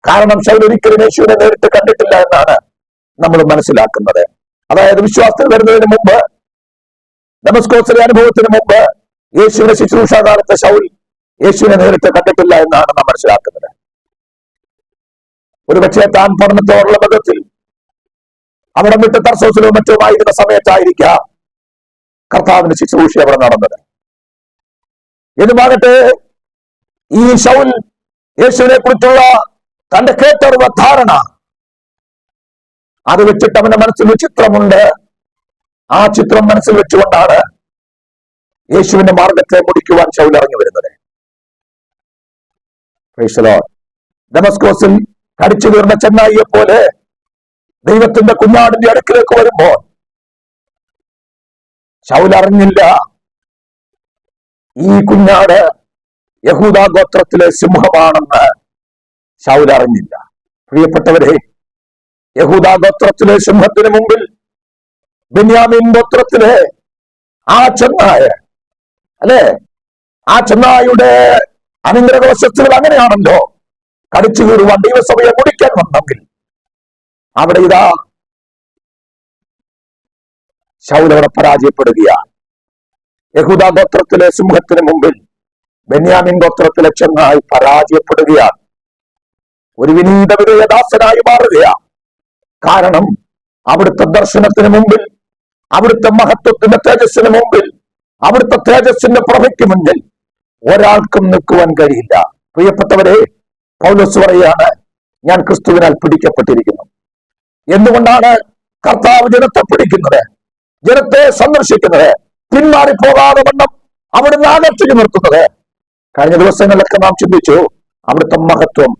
കാരണം ശൗൽ ഒരിക്കലും യേശുവിനെ നേരിട്ട് കണ്ടിട്ടില്ല എന്നാണ് നമ്മൾ മനസ്സിലാക്കുന്നത്. അതായത് വിശ്വാസത്തിൽ വരുന്നതിന് മുമ്പ്, ദമസ്കോസിലെ അനുഭവത്തിന് മുമ്പ് യേശുവിന്റെ ശുശ്രൂഷാകാലത്തെ ശൗൽ യേശുവിനെ നേരിട്ട് കണ്ടിട്ടില്ല എന്നാണ് നാം മനസ്സിലാക്കുന്നത്. ഒരുപക്ഷെ താൻ പഠനത്തോടുള്ള ബന്ധത്തിൽ അവിടെ വിട്ട് തർസോസിലോ മറ്റുമായിരുന്ന സമയത്തായിരിക്കാം കർത്താവിന്റെ ശുശ്രൂഷ അവിടെ നടന്നത്. എന്നുമാകട്ടെ, ഈ ശൗൽ യേശുവിനെ കുറിച്ചുള്ള തന്റെ കേട്ടറിവ ധാരണ, അത് വെച്ചിട്ട് അവന്റെ മനസ്സിൽ ഒരു ചിത്രമുണ്ട്. ആ ചിത്രം മനസ്സിൽ വെച്ചുകൊണ്ടാണ് യേശുവിന്റെ മാർഗത്തെ മുടിക്കുവാൻ ശൗൽ ഇറങ്ങി വരുന്നത്. ദമസ്കോസിൽ കടിച്ചു വീർന്ന ചെന്നായിയെ പോലെ ദൈവത്തിന്റെ കുഞ്ഞാടിന്റെ അടുക്കിലേക്ക് വരുമ്പോൾ ശൗൽ അറിഞ്ഞില്ല ഈ കുഞ്ഞാട് യഹൂദാ ഗോത്രത്തിലെ സിംഹമാണെന്ന് ശൗൽ അറിഞ്ഞില്ല. പ്രിയപ്പെട്ടവരെ, യഹൂദാ ഗോത്രത്തിലെ സിംഹത്തിന് മുമ്പിൽ ബെന്യാമിൻ ഗോത്രത്തിലെ ആ ചെന്നായ, അല്ലെ, ആ ചെന്നായുടെ അനുഗ്രഹവശത്തുകൾ അങ്ങനെയാണല്ലോ, കടിച്ചു കീറുവാൻ ദൈവസഭയെ മുടിക്കാൻ വന്നെങ്കിൽ അവിടെ ഇതാ ശൗൽ അവിടെ പരാജയപ്പെടുകയാണ്. യഹൂദാ ഗോത്രത്തിലെ സിംഹത്തിന് മുമ്പിൽ ബെന്യാമിൻ ഗോത്രത്തിലെ ചെന്നായി പരാജയപ്പെടുകയാണ്. ഒരു വിനീത വിധേയദാസനായി മാറുകയാണ്. കാരണം അവിടുത്തെ ദർശനത്തിന് മുമ്പിൽ, അവിടുത്തെ മഹത്വത്തിന്റെ തേജസ്സിന് മുമ്പിൽ, അവിടുത്തെ തേജസ്സിന്റെ പ്രഭയ്ക്ക് മുന്നിൽ ഒരാൾക്കും നിൽക്കുവാൻ കഴിയില്ല. പ്രിയപ്പെട്ടവരെ, പൗലോസ് പറയാണ്, ഞാൻ ക്രിസ്തുവിനാൽ പിടിക്കപ്പെട്ടിരിക്കുന്നു. എന്തുകൊണ്ടാണ് കർത്താവ് ജനത്തെ പിടിക്കുന്നത്, ജനത്തെ സന്ദർശിക്കുന്നത്, പിന്മാറിപ്പോകാതെ വണ്ണം അവിടുന്ന് അകറ്റി നിർത്തുന്നത്? കഴിഞ്ഞ ദിവസങ്ങളിലൊക്കെ നാം ചിന്തിച്ചു, അവിടുത്തെ മഹത്വം,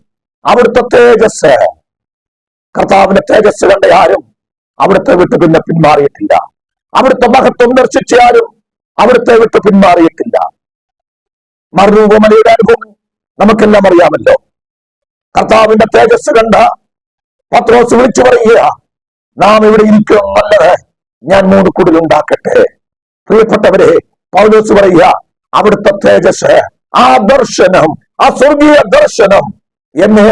അവിടുത്തെ തേജസ്, കർത്താവിന്റെ തേജസ് കണ്ട ആരും അവിടുത്തെ വിട്ട് പിന്നെ പിന്മാറിയിട്ടില്ല. അവിടുത്തെ മഹത്വം ദർശിച്ചാലും അവിടുത്തെ വിട്ട് പിന്മാറിയിട്ടില്ല. മറുരൂപമലയുടെ അനുഭവം നമുക്കെല്ലാം അറിയാമല്ലോ. കർത്താവിന്റെ തേജസ് കണ്ട പത്രോസ് വിളിച്ചു പറയുക, നാം ഇവിടെ ഇരിക്കണം നല്ലത്, ഞാൻ 3 കുടിലുണ്ടാക്കട്ടെ. പ്രിയപ്പെട്ടവരെ, പൗലോസ് പറയുക, അവിടുത്തെ തേജസ്, ആ ദർശനം, ആ സ്വർഗീയ ദർശനം എന്നെ,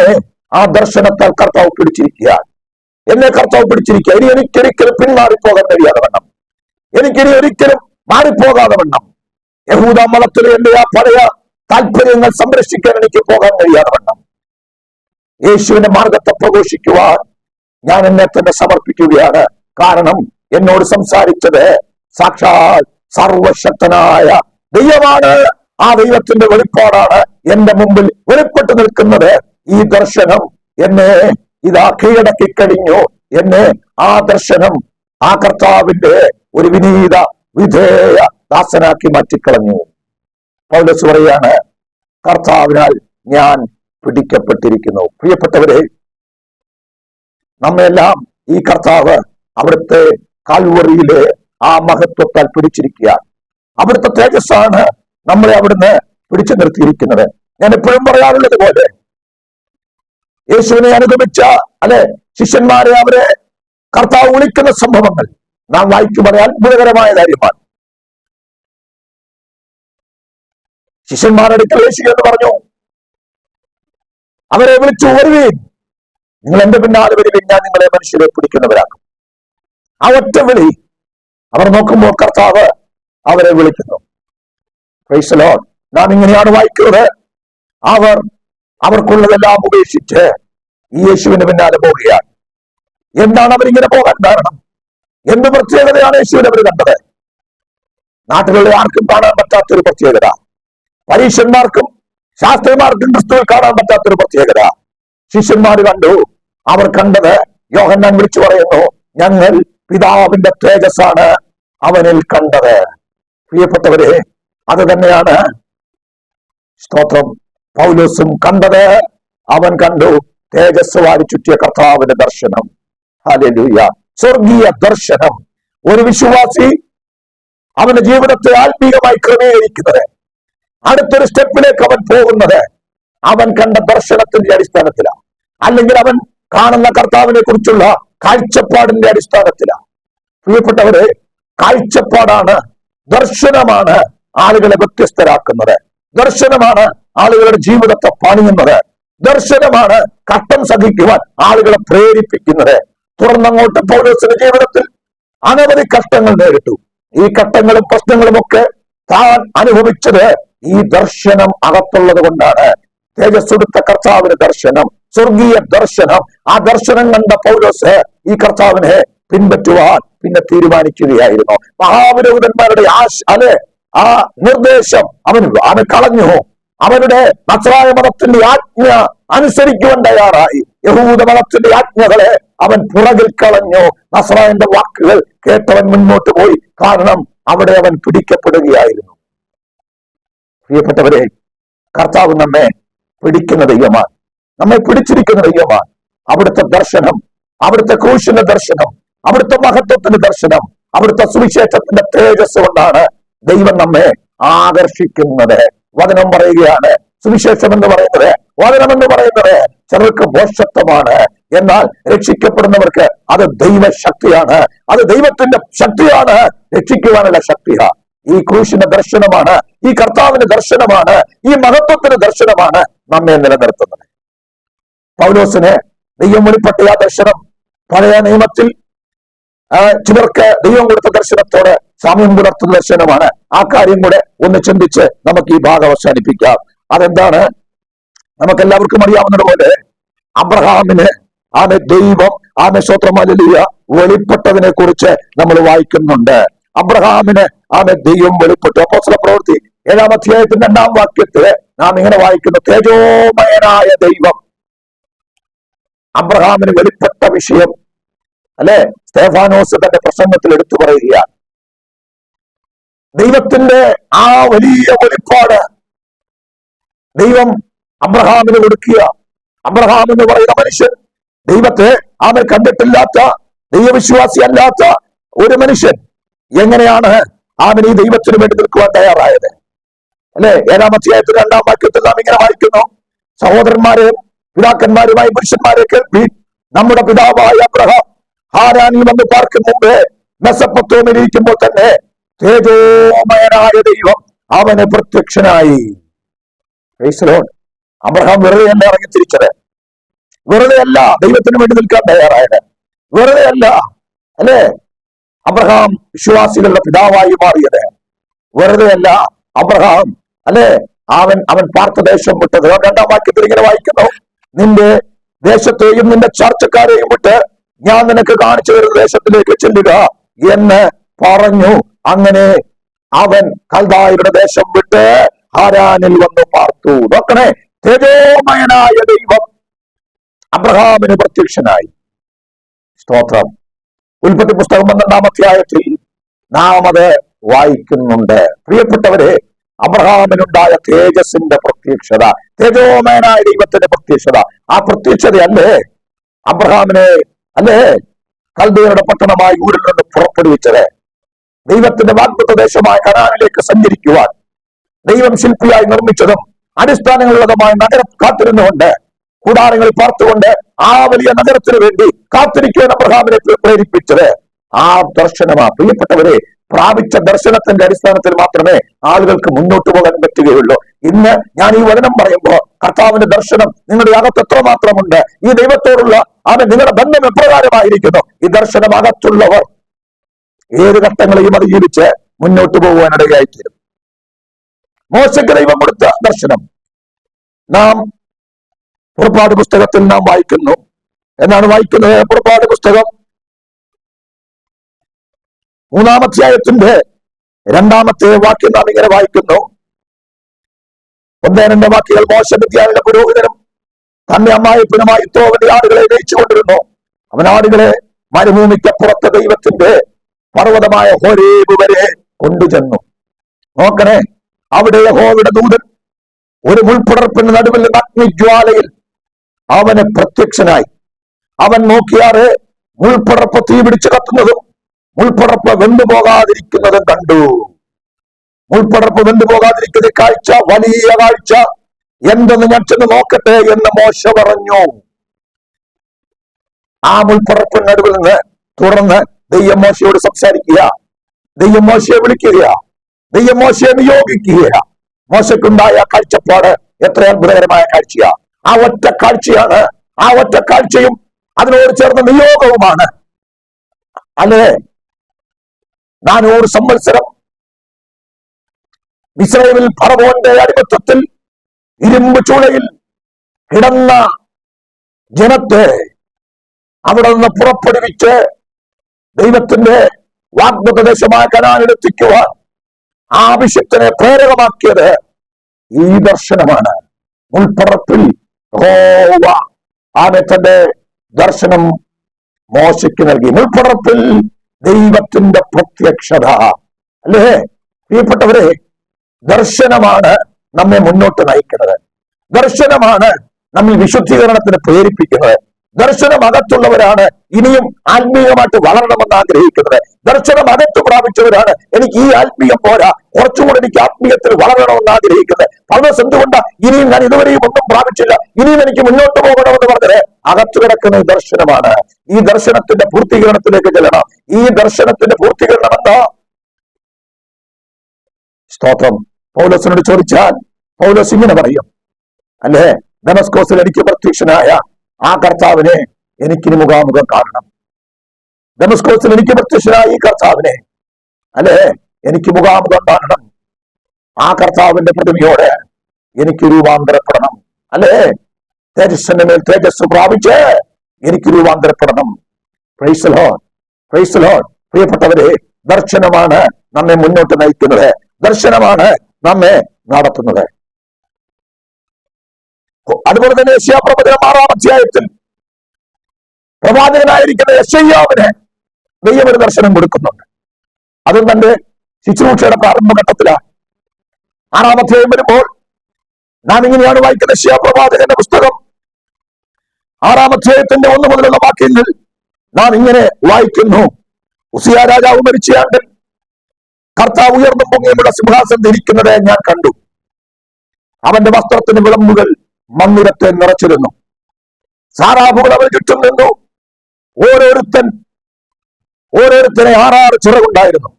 ആ ദർശനത്താൽ കർത്താവ് പിടിച്ചിരിക്കുക, എന്നെ കർത്താവ് പിടിച്ചിരിക്കുക. ഇനി എനിക്കൊരിക്കലും പിന്മാറിപ്പോകാൻ കഴിയാതെ വണ്ണം, എനിക്കിനി ഒരിക്കലും മാറിപ്പോകാതെ വണ്ണം, യഹൂദ മതത്തിലെ എന്റെ ആ പഴയ താല്പര്യങ്ങൾ സംരക്ഷിക്കാൻ എനിക്ക് പോകാൻ കഴിയാതെ വണ്ണം യേശുവിന്റെ മാർഗത്തെ പ്രഘോഷിക്കുവാൻ ഞാൻ എന്നെ തന്നെ സമർപ്പിക്കുകയാണ്. കാരണം എന്നോട് സംസാരിച്ചത് സാക്ഷാൽ സർവശക്തനായ ദൈവമാണ്. ആ ദൈവത്തിന്റെ വെളിപ്പാടാണ് എന്റെ മുമ്പിൽ വെളിപ്പെട്ടു നിൽക്കുന്നത്. ഈ ദർശനം എന്നെ ഇതാ കീഴടക്കി കഴിഞ്ഞു എന്ന് ആ ദർശനം ആ കർത്താവിന്റെ ഒരു വിനീത വിധേയ ദാസനാക്കി മാറ്റിക്കളഞ്ഞു. പൗലോസ് പറയാണ്, കർത്താവിനാൽ ഞാൻ പിടിക്കപ്പെട്ടിരിക്കുന്നു. പ്രിയപ്പെട്ടവരെ, നമ്മെല്ലാം ഈ കർത്താവ് അവിടുത്തെ കാൽവറിയിലെ ആ മഹത്വത്താൽ പിടിച്ചിരിക്കുക. അവിടുത്തെ തേജസ്സാണ് നമ്മളെ അവിടുന്ന് പിടിച്ചു നിർത്തിയിരിക്കുന്നത്. ഞാൻ എപ്പോഴും പറയാറുള്ളത് പോലെ, യേശുവിനെ അനുഗമിച്ച ശിഷ്യന്മാരെ അവരെ കർത്താവ് വിളിക്കുന്ന സംഭവങ്ങൾ നാം വായിച്ചു പറയാൻ അത്ഭുതകരമായ കാര്യമാണ്. ശിഷ്യന്മാരുടെ യേശു എന്ന് പറഞ്ഞു, അവരെ വിളിച്ചു, വരുവീൻ, നിങ്ങൾ എന്റെ പിന്നാലെ വരുവീൻ, ഞാൻ നിങ്ങളെ മനുഷ്യരെ പിടിക്കുന്നവരാക്കും. ആ ഒറ്റ വിളി. അവർ നോക്കുമ്പോൾ കർത്താവ് അവരെ വിളിക്കുന്നു. Price the Lord. നാം ഇങ്ങനെയാണ് വായിക്കുന്നത്, അവർക്കുള്ളതെല്ലാം ഉപേക്ഷിച്ച് ഈ യേശുവിന് പിന്നാലെ പോവുകയാണ്. എന്താണ് അവരിങ്ങനെ പോകാൻ കാരണം? എന്ത് പ്രത്യേകതയാണ് യേശുവിനെ അവർ കണ്ടത്? നാട്ടിലുള്ള ആർക്കും കാണാൻ പറ്റാത്തൊരു പ്രത്യേകത, പരീക്ഷന്മാർക്കും ശാസ്ത്രിമാർക്കും ക്രിസ്തുവിൽ കാണാൻ പറ്റാത്തൊരു പ്രത്യേകത ശിഷ്യന്മാർ കണ്ടു. അവർ കണ്ടത്, യോഹന്നാൻ വിളിച്ചു പറയുന്നു, ഞങ്ങൾ പിതാവിന്റെ തേജസ്സാണ് അവനിൽ കണ്ടത്. പ്രിയപ്പെട്ടവരെ, അത് തന്നെയാണ് സ്തോത്രം പൗലോസും കണ്ടത്. അവൻ കണ്ടു തേജസ് വാരി ചുറ്റിയ കർത്താവിന്റെ ദർശനം. ഹല്ലേലൂയ. സ്വർഗീയ ദർശനം. ഒരു വിശ്വാസി അവന്റെ ജീവിതത്തെ ആത്മീയമായി ക്രമീകരിക്കുന്നത്, അടുത്തൊരു സ്റ്റെപ്പിലേക്ക് അവൻ പോകുന്നത് അവൻ കണ്ട ദർശനത്തിന്റെ അടിസ്ഥാനത്തിലാണ്, അല്ലെങ്കിൽ അവൻ കാണുന്ന കർത്താവിനെ കുറിച്ചുള്ള കാഴ്ചപ്പാടിന്റെ അടിസ്ഥാനത്തിലാണ്. പ്രിയപ്പെട്ടവരെ, കാഴ്ചപ്പാടാണ്, ദർശനമാണ് ആളുകളെ വ്യത്യസ്തരാക്കുന്നത്. ദർശനമാണ് ആളുകളുടെ ജീവിതത്തെ പണിയുന്നത്. ദർശനമാണ് കഷ്ടം സഹിക്കുവാൻ ആളുകളെ പ്രേരിപ്പിക്കുന്നത്. തുടർന്നങ്ങോട്ട് പൗലോസിന്റെ ജീവിതത്തിൽ അനവധി കഷ്ടങ്ങൾ നേരിട്ടു. ഈ കഷ്ടങ്ങളും പ്രശ്നങ്ങളും ഒക്കെ താൻ അനുഭവിച്ചത് ഈ ദർശനം അകത്തുള്ളത് കൊണ്ടാണ്. തേജസ്സെടുത്ത കർത്താവിന്റെ ദർശനം, സ്വർഗീയ ദർശനം. ആ ദർശനം കണ്ട പൗലോസ് ഈ കർത്താവിനെ പിൻപറ്റുവാൻ പിന്നെ തീരുമാനിക്കുകയായിരുന്നു. മഹാപുരോഹിതന്മാരുടെ ആ നിർദ്ദേശം അവൻ കളഞ്ഞു. അവരുടെ നസ്രായ മതത്തിന്റെ ആജ്ഞ അനുസരിക്കുവാൻ തയ്യാറായി. യഹൂദ മതത്തിന്റെ ആജ്ഞകളെ അവൻ പുറകിൽ കളഞ്ഞു. നസ്രായന്റെ വാക്കുകൾ കേട്ടവൻ മുന്നോട്ട് പോയി. കാരണം അവിടെ അവൻ പിടിക്കപ്പെടുകയായിരുന്നു. പ്രിയപ്പെട്ടവരെ, കർത്താവ് നമ്മെ പിടിക്കുന്ന ദൈവമാണ്, നമ്മെ പിടിച്ചിരിക്കുന്ന ദൈവമാണ്. അവിടുത്തെ ദർശനം, അവിടുത്തെ ക്രൂശിന്റെ ദർശനം, അവിടുത്തെ മഹത്വത്തിന്റെ ദർശനം, അവിടുത്തെ സുവിശേഷത്തിന്റെ തേജസ് കൊണ്ടാണ് ദൈവം നമ്മെ ആകർഷിക്കുന്നത്. വചനം പറയുകയാണ്, സുവിശേഷം എന്ന് പറയുന്നത്, വചനം എന്ന് പറയുന്നത് ചിലർക്ക് ഭോഷത്വമാണ്, എന്നാൽ രക്ഷിക്കപ്പെടുന്നവർക്ക് അത് ദൈവശക്തിയാണ്. അത് ദൈവത്തിന്റെ ശക്തിയാണ്, രക്ഷിക്കുവാനുള്ള ശക്തിയാണ്. ഈ ക്രൂശിന്റെ ദർശനമാണ്, ഈ കർത്താവിന്റെ ദർശനമാണ്, ഈ മഹത്വത്തിന്റെ ദർശനമാണ് നമ്മെ നിലനിർത്തുന്നത്. പൗലോസിന് ദൈവം വെളിപ്പെട്ട ആ ദർശനം പഴയ നിയമത്തിൽ ചിലർക്ക് ദൈവം കൊടുത്ത ദർശനത്തോട് സാമ്യം പുലർത്തുന്ന ദർശനമാണ്. ആ കാര്യം കൂടെ ഒന്ന് ചിന്തിച്ച് നമുക്ക് ഈ ഭാഗം അവസാനിപ്പിക്കാം. അതെന്താണ്? നമുക്കെല്ലാവർക്കും അറിയാവുന്നതുപോലെ അബ്രഹാമിന് ദൈവം സ്തോത്രമല്ലേലൂയ വെളിപ്പെട്ടതിനെ കുറിച്ച് നമ്മൾ വായിക്കുന്നുണ്ട്. അബ്രഹാമിന് ദൈവം വെളിപ്പെട്ടു. അപ്പോസ്തലപ്രവൃത്തി 7-ാം അധ്യായത്തിന്റെ 2-ാം വാക്യത്തില് നാം ഇങ്ങനെ വായിക്കുന്നു, തേജോമയനായ ദൈവം അബ്രഹാമിന് വെളിപ്പെട്ട വിഷയം സ്തെഫാനോസ് തന്റെ പ്രസംഗത്തിൽ എടുത്തു പറയുകയാണ്. ദൈവത്തിന്റെ ആ വലിയ വെളിപ്പാട് ദൈവം അബ്രഹാമിന് കൊടുക്കുക. അബ്രഹാം എന്ന് പറയുന്ന മനുഷ്യൻ ദൈവത്തെ കണ്ടിട്ടില്ലാത്ത, ദൈവവിശ്വാസി അല്ലാത്ത ഒരു മനുഷ്യൻ എങ്ങനെയാണ് ഈ ദൈവത്തിന് വേണ്ടി നിൽക്കുവാൻ തയ്യാറായത്? 7-ാം അധ്യായത്തിൽ 2-ാം വാക്യത്തിൽ നാം ഇങ്ങനെ വായിക്കുന്നു, സഹോദരന്മാരെയും പിതാക്കന്മാരുമായി പുരുഷന്മാരെ കേൾപ്പി, നമ്മുടെ പിതാവായ അബ്രഹാം ഹാരാനിൽ വന്ന് പാർക്കും മുമ്പേ മെസൊപ്പൊത്താമ്യയിൽ ഇരിക്കുമ്പോൾ തന്നെ തേജോമയനായ ദൈവം അവന് പ്രത്യക്ഷനായി. അബ്രഹാം വെറുതെയല്ല ഇറങ്ങിത്തിരിച്ചത്, വെറുതെയല്ല ദൈവത്തിന് വേണ്ടി നിൽക്കാൻ തയ്യാറായത്, വെറുതെയല്ല അബ്രഹാം വിശ്വാസികളുടെ പിതാവായി മാറിയത്, വെറുതെയല്ല അബ്രഹാം അവൻ പാർത്ത ദേശം വിട്ടത്. 2-ാം വാക്യത്തിൽ ഇങ്ങനെ വായിക്കുന്നു, നിന്റെ ദേശത്തെയും നിന്റെ ചാർച്ചക്കാരെയും വിട്ട് ഞാൻ നിനക്ക് കാണിച്ചു തരുന്ന ദേശത്തിലേക്ക് ചെല്ലുക എന്ന് പറഞ്ഞു. അങ്ങനെ അവൻ കൽദായരുടെ ദേശം വിട്ട് ഹാരാനിൽ വന്ന് പാർത്തു. നോക്കണേ, തേജോമയനായ ദൈവം അബ്രഹാമിന് പ്രത്യക്ഷനായി. സ്തോത്രം. ഉൽപ്പത്തി പുസ്തകം 12-ാം അധ്യായത്തിൽ നാം അത് വായിക്കുന്നുണ്ട്. പ്രിയപ്പെട്ടവരെ, അബ്രഹാമിനുണ്ടായ തേജസ്സിന്റെ പ്രത്യക്ഷത, തേജോമയനായ ദൈവത്തിന്റെ പ്രത്യക്ഷത, ആ പ്രത്യക്ഷതയല്ലേ അബ്രഹാമിനെ കൽദയരുടെ പട്ടണമായ ഊരിൽ നിന്ന് പുറപ്പെടുവിച്ചത്. ദൈവത്തിന്റെ വാഗ്ദത്ത ദേശമായ കനാനിലേക്ക് സഞ്ചരിക്കുവാൻ ദൈവം ശില്പിയായി നിർമ്മിച്ചതും അടിസ്ഥാനങ്ങളുള്ളതുമായ നഗരം കാത്തിരുന്നുകൊണ്ട്, കൂടാരങ്ങളിൽ പാർത്തുകൊണ്ട് ആ വലിയ നഗരത്തിന് വേണ്ടി കാത്തിരിക്കുവാൻ അബ്രഹാമിനെ പ്രേരിപ്പിച്ചത് ആ ദർശനമാ. പ്രിയപ്പെട്ടവരെ, പ്രാപിച്ച ദർശനത്തിന്റെ അടിസ്ഥാനത്തിൽ മാത്രമേ ആളുകൾക്ക് മുന്നോട്ട് പോകാൻ പറ്റുകയുള്ളൂ. ഇന്ന് ഞാൻ ഈ വചനം പറയുമ്പോൾ കർത്താവിന്റെ ദർശനം നിങ്ങളുടെ അകത്ത് എത്രമാത്രമുണ്ട്, ഈ ദൈവത്തോടുള്ള നിങ്ങളുടെ ബന്ധം എപ്രകാരമായിരിക്കുന്നു, ഈ ദർശനം അകത്തുള്ളവർ ഏത് ഘട്ടങ്ങളെയും അതിജീവിച്ച് മുന്നോട്ട് പോകുവാനിടയായിത്തീരും. മോശയ്ക്ക് ദൈവം കൊടുത്ത ദർശനം നാം പുറപ്പാട് പുസ്തകത്തിൽ നാം വായിക്കുന്നു. എന്നാണ് വായിക്കുന്നത്? പുറപ്പാട് പുസ്തകം 3-ാം അധ്യായത്തിന്റെ 2-ാമത്തെ വാക്യം നാം ഇങ്ങനെ വായിക്കുന്നു. 1-2 വാക്യങ്ങൾ. മോശ മിദ്യാനിലെ പുരോഹിതനും തന്റെ അമ്മായിപ്പനുമായി യിത്രോവിന്റെ ആടുകളെ നയിച്ചുകൊണ്ടിരുന്നു. അവൻ ആടുകളെ മരുഭൂമിക്കപ്പുറത്തെ ദൈവത്തിന്റെ പർവ്വതമായ ഹോരേബ് വരെ കൊണ്ടുചെന്നു. നോക്കണേ, അവിടെ യഹോവയുടെ ദൂതൻ ഒരു മുൾപ്പടർപ്പിന് നടുവിൽ അഗ്നിജ്വാലയിൽ അവന് പ്രത്യക്ഷനായി. അവൻ നോക്കിയാറ് മുൾപ്പടർപ്പ് തീ പിടിച്ച് കത്തുന്നതും മുൾപ്പടർപ്പ് വെന്തുപോകാതിരിക്കുന്നതും കണ്ടു. മുൾപ്പടർപ്പ് വെന്തുപോകാതിരിക്കുന്ന കാഴ്ച വലിയ കാഴ്ച, എന്തെന്ന് ഞാൻ ചെന്ന് നോക്കട്ടെ എന്ന് മോശ പറഞ്ഞു. ആ മുൾപ്പടർപ്പിന് നടുവിൽ നിന്ന് തുടർന്ന് ദൈവം മോശയോട് സംസാരിക്കുക, ദൈവം മോശയെ വിളിക്കുക, ദൈവം മോശയെ നിയോഗിക്കുക. മോശക്കുണ്ടായ കാഴ്ചപ്പാട് എത്ര അത്ഭുതകരമായ കാഴ്ചയാ! ആ ഒറ്റ കാഴ്ചയാണ്, ആ ഒറ്റ കാഴ്ചയും അതിനോട് ചേർന്ന നിയോഗവുമാണ്. അല്ലേ, 400 സംവത്സരം ഇസ്രായേലിൽ ഫറവോന്റെ അടിമത്തത്തിൽ ഇരുമ്പ് ചൂളയിൽ കിടന്ന ജനത്തെ അവിടെ നിന്ന് പുറപ്പെടുവിച്ച് ദൈവത്തിന്റെ വാഗ്ദത്ത ദേശമായ കനാനിലെത്തിക്കുവാൻ ആവശ്യത്തിനെ പ്രേരകമാക്കിയത് ഈ ദർശനമാണ്. മുൾപ്പടർപ്പിൽ തന്റെ ദർശനം മോശയ്ക്ക് നൽകി. മുൾപ്പടർപ്പിൽ ദൈവത്തിന്റെ പ്രത്യക്ഷത. അല്ലേ പ്രിയപ്പെട്ടവരെ, ദർശനമാണ് നമ്മെ മുന്നോട്ട് നയിക്കുന്നത്. ദർശനമാണ് നമ്മിൽ വിശുദ്ധീകരണത്തിന് പ്രേരിപ്പിക്കുന്നത്. ദർശനം അകത്തുള്ളവരാണ് ഇനിയും ആത്മീയമായിട്ട് വളരണമെന്ന് ആഗ്രഹിക്കുന്നത്. ദർശനം അകത്ത് പ്രാപിച്ചവരാണ് എനിക്ക് ഈ ആത്മീയം പോരാ, കുറച്ചുകൂടെ എനിക്ക് ആത്മീയത്തിൽ വളരണമെന്ന് ആഗ്രഹിക്കുന്നത്. പൗലോസ് എന്തുകൊണ്ട് ഇനിയും ഞാൻ ഇതുവരെയും ഒന്നും പ്രാപിച്ചില്ല, ഇനിയും എനിക്ക് മുന്നോട്ട് പോകണമെന്ന് പറഞ്ഞത് അകത്തു കിടക്കുന്ന ദർശനമാണ്. ഈ ദർശനത്തിന്റെ പൂർത്തീകരണത്തിലേക്ക് ചെല്ലണം. ഈ ദർശനത്തിന്റെ പൂർത്തീകരണം എന്താ? സ്തോത്രം. പൗലോസിനോട് ചോദിച്ചാൽ പൗലോസ് ഇങ്ങനെ പറയും, അല്ലേ, ദമസ്കോസിൽ എനിക്ക് പ്രത്യക്ഷനായ ആ കർത്താവിനെ എനിക്കിനി മുഖാമുഖം കാണണം. ദമസ്കോസിൽ എനിക്ക് പ്രത്യക്ഷനായ ഈ കർത്താവിനെ, അല്ലേ, എനിക്ക് മുഖാമുഖം കാണണം. ആ കർത്താവിന്റെ പ്രതിമയോടെ എനിക്ക് രൂപാന്തരപ്പെടണം. അല്ലേ, തേജസ്സിന്റെ മേൽ തേജസ് പ്രാപിച്ച് എനിക്ക് രൂപാന്തരപ്പെടണം. Praise the lord, praise the lord. പ്രിയപ്പെട്ടവരെ, ദർശനമാണ് നമ്മെ മുന്നോട്ട് നയിക്കുന്നത്. ദർശനമാണ് നമ്മെ നടത്തുന്നത്. അതുപോലെ തന്നെ യെശയ്യാപ്രവചനം 6-ാം അധ്യായത്തിൽ പ്രവാചകനായിരിക്കുന്ന യെശയ്യാവിന് ദൈവം ഒരു ദർശനം കൊടുക്കുന്നുണ്ട്. അതും തന്റെ ശുശ്രൂഷയുടെ പ്രാരംഭഘട്ടത്തിലാണ്. 6-ാം അധ്യായം വരുമ്പോൾ നാം ഇങ്ങനെയാണ് വായിക്കുന്ന യെശയ്യാപ്രവാചകന്റെ പുസ്തകം 6-ാം അധ്യായത്തിന്റെ 1 മുതലുള്ള വാക്യങ്ങൾ നാം ഇങ്ങനെ വായിക്കുന്നു. ഉസിയാ രാജാവ് മരിച്ചയാണ്ട് കർത്താവ് ഉയർന്നും പൊങ്ങിയുള്ള സിംഹാസനം ധരിക്കുന്നത് ഞാൻ കണ്ടു. അവന്റെ വസ്ത്രത്തിന് വിളമ്പുകൾ മന്ദിരത്തെ നിറച്ചിരുന്നു. സാറാഫുകൾ അവന് ചുറ്റും നിന്നു. ഓരോരുത്തനെ 6 ചിറകുണ്ടായിരുന്നു.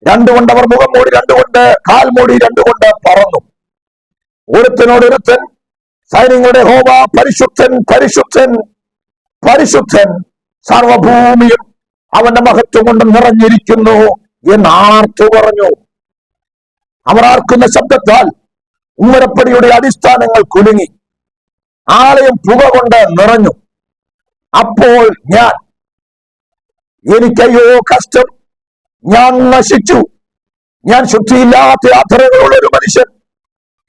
2 കൊണ്ട് അവർ മുഖം മൂടി, 2 കൊണ്ട് കാൽ മൂടി, 2 കൊണ്ട് പറന്നു. ഒരുത്തനോടൊരുത്തൻ സൈന്യങ്ങളുടെ യഹോവ പരിശുദ്ധൻ, പരിശുദ്ധൻ, പരിശുദ്ധൻ, സർവഭൂമിയും അവന്റെ മഹത്വം കൊണ്ട് നിറഞ്ഞിരിക്കുന്നു എന്ന് ആർത്തു പറഞ്ഞു. അവർ ആർക്കുന്ന ശബ്ദത്താൽ ഉമ്മരപ്പടിയുടെ അടിസ്ഥാനങ്ങൾ കുലുങ്ങി, ആലയം പുക കൊണ്ട് നിറഞ്ഞു. അപ്പോൾ എനിക്കയ്യോ കഷ്ടം, ഞാൻ നശിച്ചു. ഞാൻ ശുദ്ധിയില്ലാത്ത അധരങ്ങളുള്ള ഒരു മനുഷ്യൻ,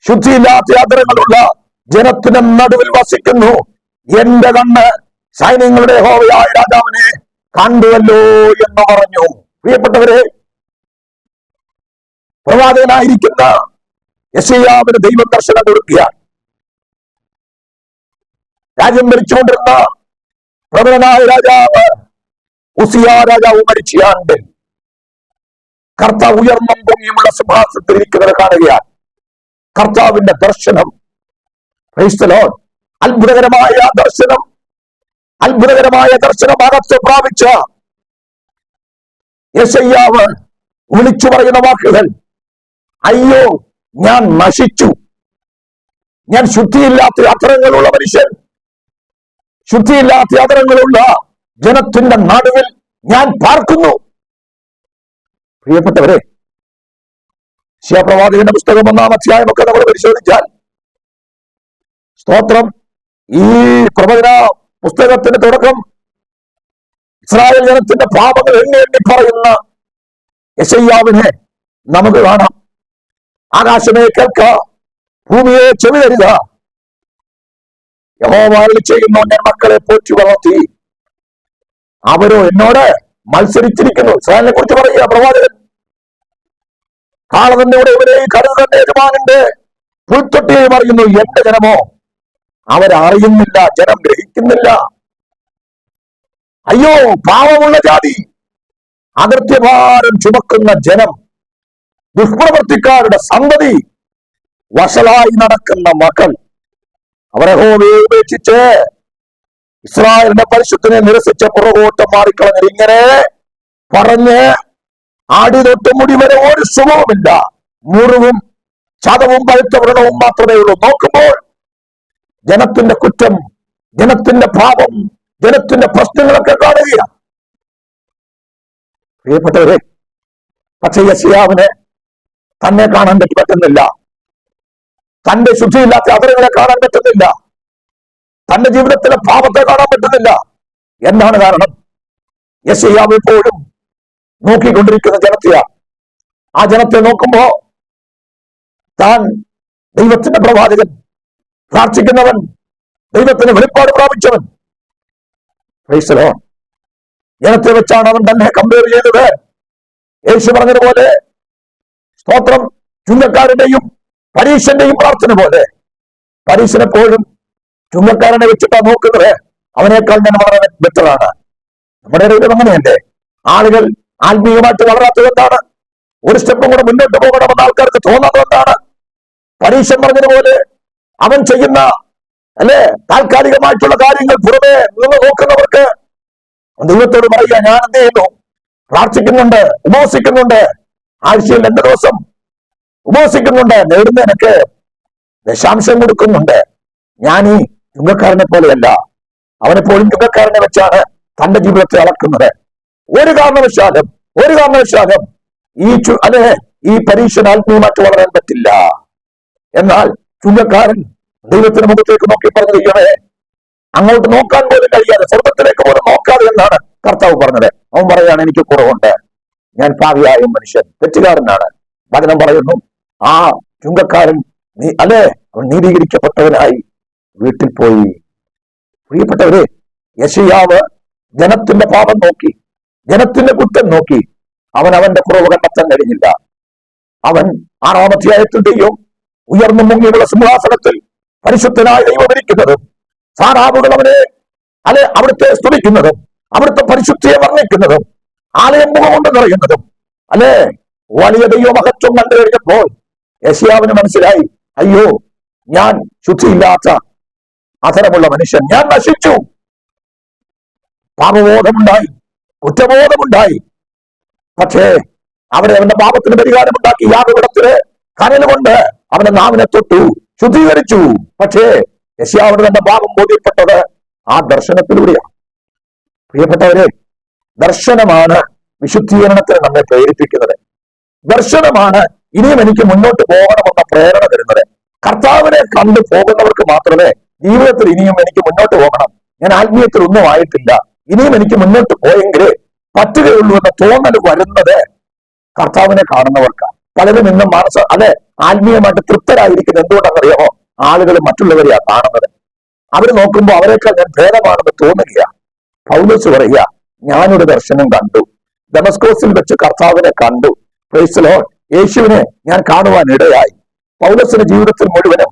ശുദ്ധിയില്ലാത്ത അധരങ്ങളുള്ള ജനത്തിന് നടുവിൽ വസിക്കുന്നു. എന്റെ കണ്ണ് സൈന്യങ്ങളുടെ യഹോവയായ രാജാവിനെ കണ്ടുവല്ലോ എന്ന് പറഞ്ഞു. പ്രിയപ്പെട്ടവരെ, പ്രവാചകനായിരിക്കുന്ന യെശയ്യാവിന് ദൈവം ദർശനം കൊടുക്കുക. രാജ്യം ഭരിച്ചുകൊണ്ടിരുന്ന പ്രബലനായ രാജാവ് ഉസിയാ രാജാവ് മരിച്ചയാണ്ട് കർത്താവ് ഉയർന്നും പൊങ്ങിയുമുള്ള സിംഹാസനത്തിൽ ഇരിക്കുന്നത് കാണുകയാണ്. കർത്താവിന്റെ ദർശനം, പ്രൈസ് ദി ലോർഡ്, അത്ഭുതകരമായ ദർശനം, അത്ഭുതകരമായ ദർശനം അകത്ത് പ്രാപിച്ച യെശയ്യാവ് വിളിച്ചു പറയുന്ന വാക്കുകൾ, അയ്യോ ഞാൻ നശിച്ചു, ഞാൻ ശുദ്ധിയില്ലാത്ത അധരങ്ങളുള്ള മനുഷ്യൻ, ശുദ്ധിയില്ലാത്ത അധരങ്ങളുള്ള ജനത്തിന്റെ നടുവിൽ ഞാൻ പാർക്കുന്നു. പ്രിയപ്പെട്ടവരെ, യെശയ്യാപ്രവാചകന്റെ പുസ്തകം 1-ാം അധ്യായമൊക്കെ നമ്മൾ പരിശോധിച്ചാൽ, സ്തോത്രം, ഈ പ്രവചന പുസ്തകത്തിന്റെ തുടക്കം ഇസ്രായേൽ ജനത്തിന്റെ പാപങ്ങൾ എണ്ണി എണ്ണി പറയുന്ന യെശയ്യാവിനെ നമുക്ക് കാണാം. ആകാശമേ കേൾക്ക, ഭൂമിയെ ചെവി തരിക, യഹോവ അരുളി ചെയ്യുന്നു, ഞാൻ മക്കളെ പോറ്റി വളർത്തി, അവരോ എന്നോട് മത്സരിച്ചിരിക്കുന്നു. ഇസ്രായേലിനെ കുറിച്ച് പറയുക പ്രവാചകൻ. കാളതന്റെ ഉടയവരെയും കരുതന്റെ യജമാനന്റെ പുൽത്തൊട്ടിയെ പറയുന്നു, എന്റെ ജനമോ അവരറിയുന്നില്ല, ജനം ഗ്രഹിക്കുന്നില്ല. അയ്യോ പാവമുള്ള ജാതി, അകൃത്യഭാരം ചുമക്കുന്ന ജനം, ദുഷ്പ്രവൃത്തിക്കാരുടെ സന്തതി, വഷളായി നടക്കുന്ന മക്കൾ, അവരെ യഹോവയെ ഉപേക്ഷിച്ച് ഇസ്രായേലിന്റെ പരിശുദ്ധനെ നിരസിച്ച പുറകോട്ടം മാറിക്കളഞ്ഞത്. ഇങ്ങനെ പറഞ്ഞ് ആടി തൊട്ട് മുടി വരെ ഒരു സുഖവുമില്ല, മുറിവും ചതവും പഴുത്ത വ്രണവും മാത്രമേ ഉള്ളൂ. നോക്കുമ്പോൾ ജനത്തിന്റെ കുറ്റം, ജനത്തിന്റെ പാപം, ജനത്തിന്റെ പ്രശ്നങ്ങളൊക്കെ കാണുകയാണ്. പ്രിയപ്പെട്ടവരെ, പക്ഷേ യെശയ്യാവിന് തന്നെ കാണാൻ പറ്റുന്നില്ല, തന്റെ ശുദ്ധിയില്ലാത്ത അധരങ്ങളെ കാണാൻ പറ്റുന്നില്ല, തന്റെ ജീവിതത്തിലെ പാപത്തെ കാണാൻ പറ്റുന്നില്ല. എന്താണ് കാരണം? യെശയ്യാവ് എപ്പോഴും നോക്കിക്കൊണ്ടിരിക്കുന്ന ജനത്തെയാണ്. ആ ജനത്തെ നോക്കുമ്പോ താൻ ദൈവത്തിന്റെ പ്രവാചകൻ, പ്രാർത്ഥിക്കുന്നവൻ, ദൈവത്തിന് വെളിപ്പാട് പ്രാപിച്ചവൻ, പ്രൈസ് ദി ലോർഡ്, ജനത്തെ വെച്ചാണ് അവൻ തന്നെ കമ്പയർ ചെയ്തത്. യേശു പറഞ്ഞതുപോലെ, സ്തോത്രം, ചുങ്കക്കാരന്റെയും പരീശന്റെയും പ്രാർത്ഥന പോലെ. പരീശനെപ്പോഴും ചുങ്കക്കാരനെ വെച്ചിട്ടാണ് നോക്കുന്നത്, അവനേക്കാൾ ഞാൻ വളരെ ബെറ്ററാണ്. നമ്മുടെ ഇടയിൽ അങ്ങനെയല്ലേ? ആളുകൾ ആത്മീയമായിട്ട് വളരാത്തത് എന്താണ്? ഒരു സ്റ്റെപ്പും കൂടെ മുന്നോട്ട് പോകണമെന്ന് ആൾക്കാർക്ക് തോന്നാത്തത് എന്താണ്? പരീശൻ പറഞ്ഞതുപോലെ അവൻ ചെയ്യുന്ന താൽക്കാലികമായിട്ടുള്ള കാര്യങ്ങൾ പുറമെ നിന്ന് നോക്കുന്നവർക്ക് ദൈവത്തോട് പറയുക, ഞാൻ എന്ത് ചെയ്യുന്നു? പ്രാർത്ഥിക്കുന്നുണ്ട്, ഉപവസിക്കുന്നുണ്ട്, ആഴ്ചയിൽ 2 ദിവസം ഉപവസിക്കുന്നുണ്ട്, നേടുന്നതിനൊക്കെ ദശാംശം കൊടുക്കുന്നുണ്ട്. ഞാൻ ഈ ചുങ്കക്കാരനെ പോലെയല്ല. അവനെപ്പോഴും ചുങ്കക്കാരനെ വെച്ചാണ് തന്റെ ജീവിതത്തെ അളക്കുന്നത്. ഒരു കാരണവശാലും ഈ പരീക്ഷ ആത്മീയമായിട്ട് വളരാൻ പറ്റില്ല. എന്നാൽ ചുങ്കക്കാരൻ ദൈവത്തിന് മുഖത്തേക്ക് നോക്കി പറഞ്ഞു, ദൈവമേ, അങ്ങോട്ട് നോക്കാൻ പോലും കഴിയാതെ, സ്വർഗത്തിലേക്ക് പോലും നോക്കാതെ എന്നാണ് കർത്താവ് പറഞ്ഞത്. അവൻ പറയാണ്, എനിക്ക് കുറവുണ്ട്, ഞാൻ പാപിയായ മനുഷ്യൻ, തെറ്റുകാരനാണ്. വചനം പറയുന്നു, ആ ചുങ്കക്കാരൻ അവൻ നീതീകരിക്കപ്പെട്ടവനായി വീട്ടിൽ പോയി. പ്രിയപ്പെട്ടവരെ, യെശയ്യാവ് ജനത്തിന്റെ പാപം നോക്കി, ജനത്തിന്റെ കുറ്റം നോക്കി, അവന്റെ കുറവ് കണ്ടെത്താൻ കഴിഞ്ഞില്ല. അവൻ 6-ാം അധ്യായത്തിൽ ദൈവം ഉയർന്നു മുങ്ങിയുള്ള സിംഹാസനത്തിൽ പരിശുദ്ധനായ ദൈവം ഇരിക്കുന്നതും, സാറാബുകൾ അവനെ അവിടുത്തെ സ്തുതിക്കുന്നതും, അവിടുത്തെ പരിശുദ്ധിയെ വർണ്ണിക്കുന്നതും, ആലയം മുഖം കൊണ്ട് നിറയുന്നതും, വലിയ ദൈവമഹത്വം കണ്ടു കഴിഞ്ഞപ്പോൾ യെശയ്യാവിന് മനസ്സിലായി, അയ്യോ ഞാൻ ശുദ്ധിയില്ലാത്ത അധരമുള്ള മനുഷ്യൻ, ഞാൻ നശിച്ചു. പാപബോധമുണ്ടായി, കുറ്റബോധമുണ്ടായി. പക്ഷേ അവന്റെ പാപത്തിന് പരിഹാരമുണ്ടാക്കി യാഗപീഠത്തില് കനലുകൊണ്ട് അവന്റെ നാവിനെ തൊട്ടു, ശുദ്ധീകരിച്ചു. പക്ഷേ യെശയ്യാവിന് തന്റെ പാപം ബോധ്യപ്പെട്ടത് ആ ദർശനത്തിലൂടെയാണ്. പ്രിയപ്പെട്ടവരെ, ദർശനമാണ് വിശുദ്ധീകരണത്തിന് നമ്മെ പ്രേരിപ്പിക്കുന്നത്. ദർശനമാണ് ഇനിയും എനിക്ക് മുന്നോട്ട് പോകണമെന്ന പ്രേരണ തരുന്നത്. കർത്താവിനെ കണ്ടു പോകുന്നവർക്ക് മാത്രമേ ജീവിതത്തിൽ ഇനിയും എനിക്ക് മുന്നോട്ട് പോകണം, ഞാൻ ആത്മീയത്തിൽ ഒന്നും ആയിട്ടില്ല, ഇനിയും എനിക്ക് മുന്നോട്ട് പോയെങ്കിലേ പറ്റുകയുള്ളൂ എന്ന തോന്നൽ വരുന്നത് കർത്താവിനെ കാണുന്നവർക്കാണ്. പലരും ഇന്നും ആത്മീയമായിട്ട് തൃപ്തരായിരിക്കുന്നത് എന്തുകൊണ്ടാണെന്നറിയാമോ? ആളുകൾ മറ്റുള്ളവരെയാ കാണുന്നത്. അവർ നോക്കുമ്പോൾ അവരെക്കാൾ ഞാൻ ഭേദമാണെന്ന് തോന്നുക. പൗലോസ് പറയുക, ഞാനൊരു ദർശനം കണ്ടു, ദമസ്കോസിൽ വെച്ച് കർത്താവിനെ കണ്ടു. Price the Lord. യേശുവിനെ ഞാൻ കാണുവാൻ ഇടയായി. പൗലോസിന്റെ ജീവിതത്തിൽ മുഴുവനും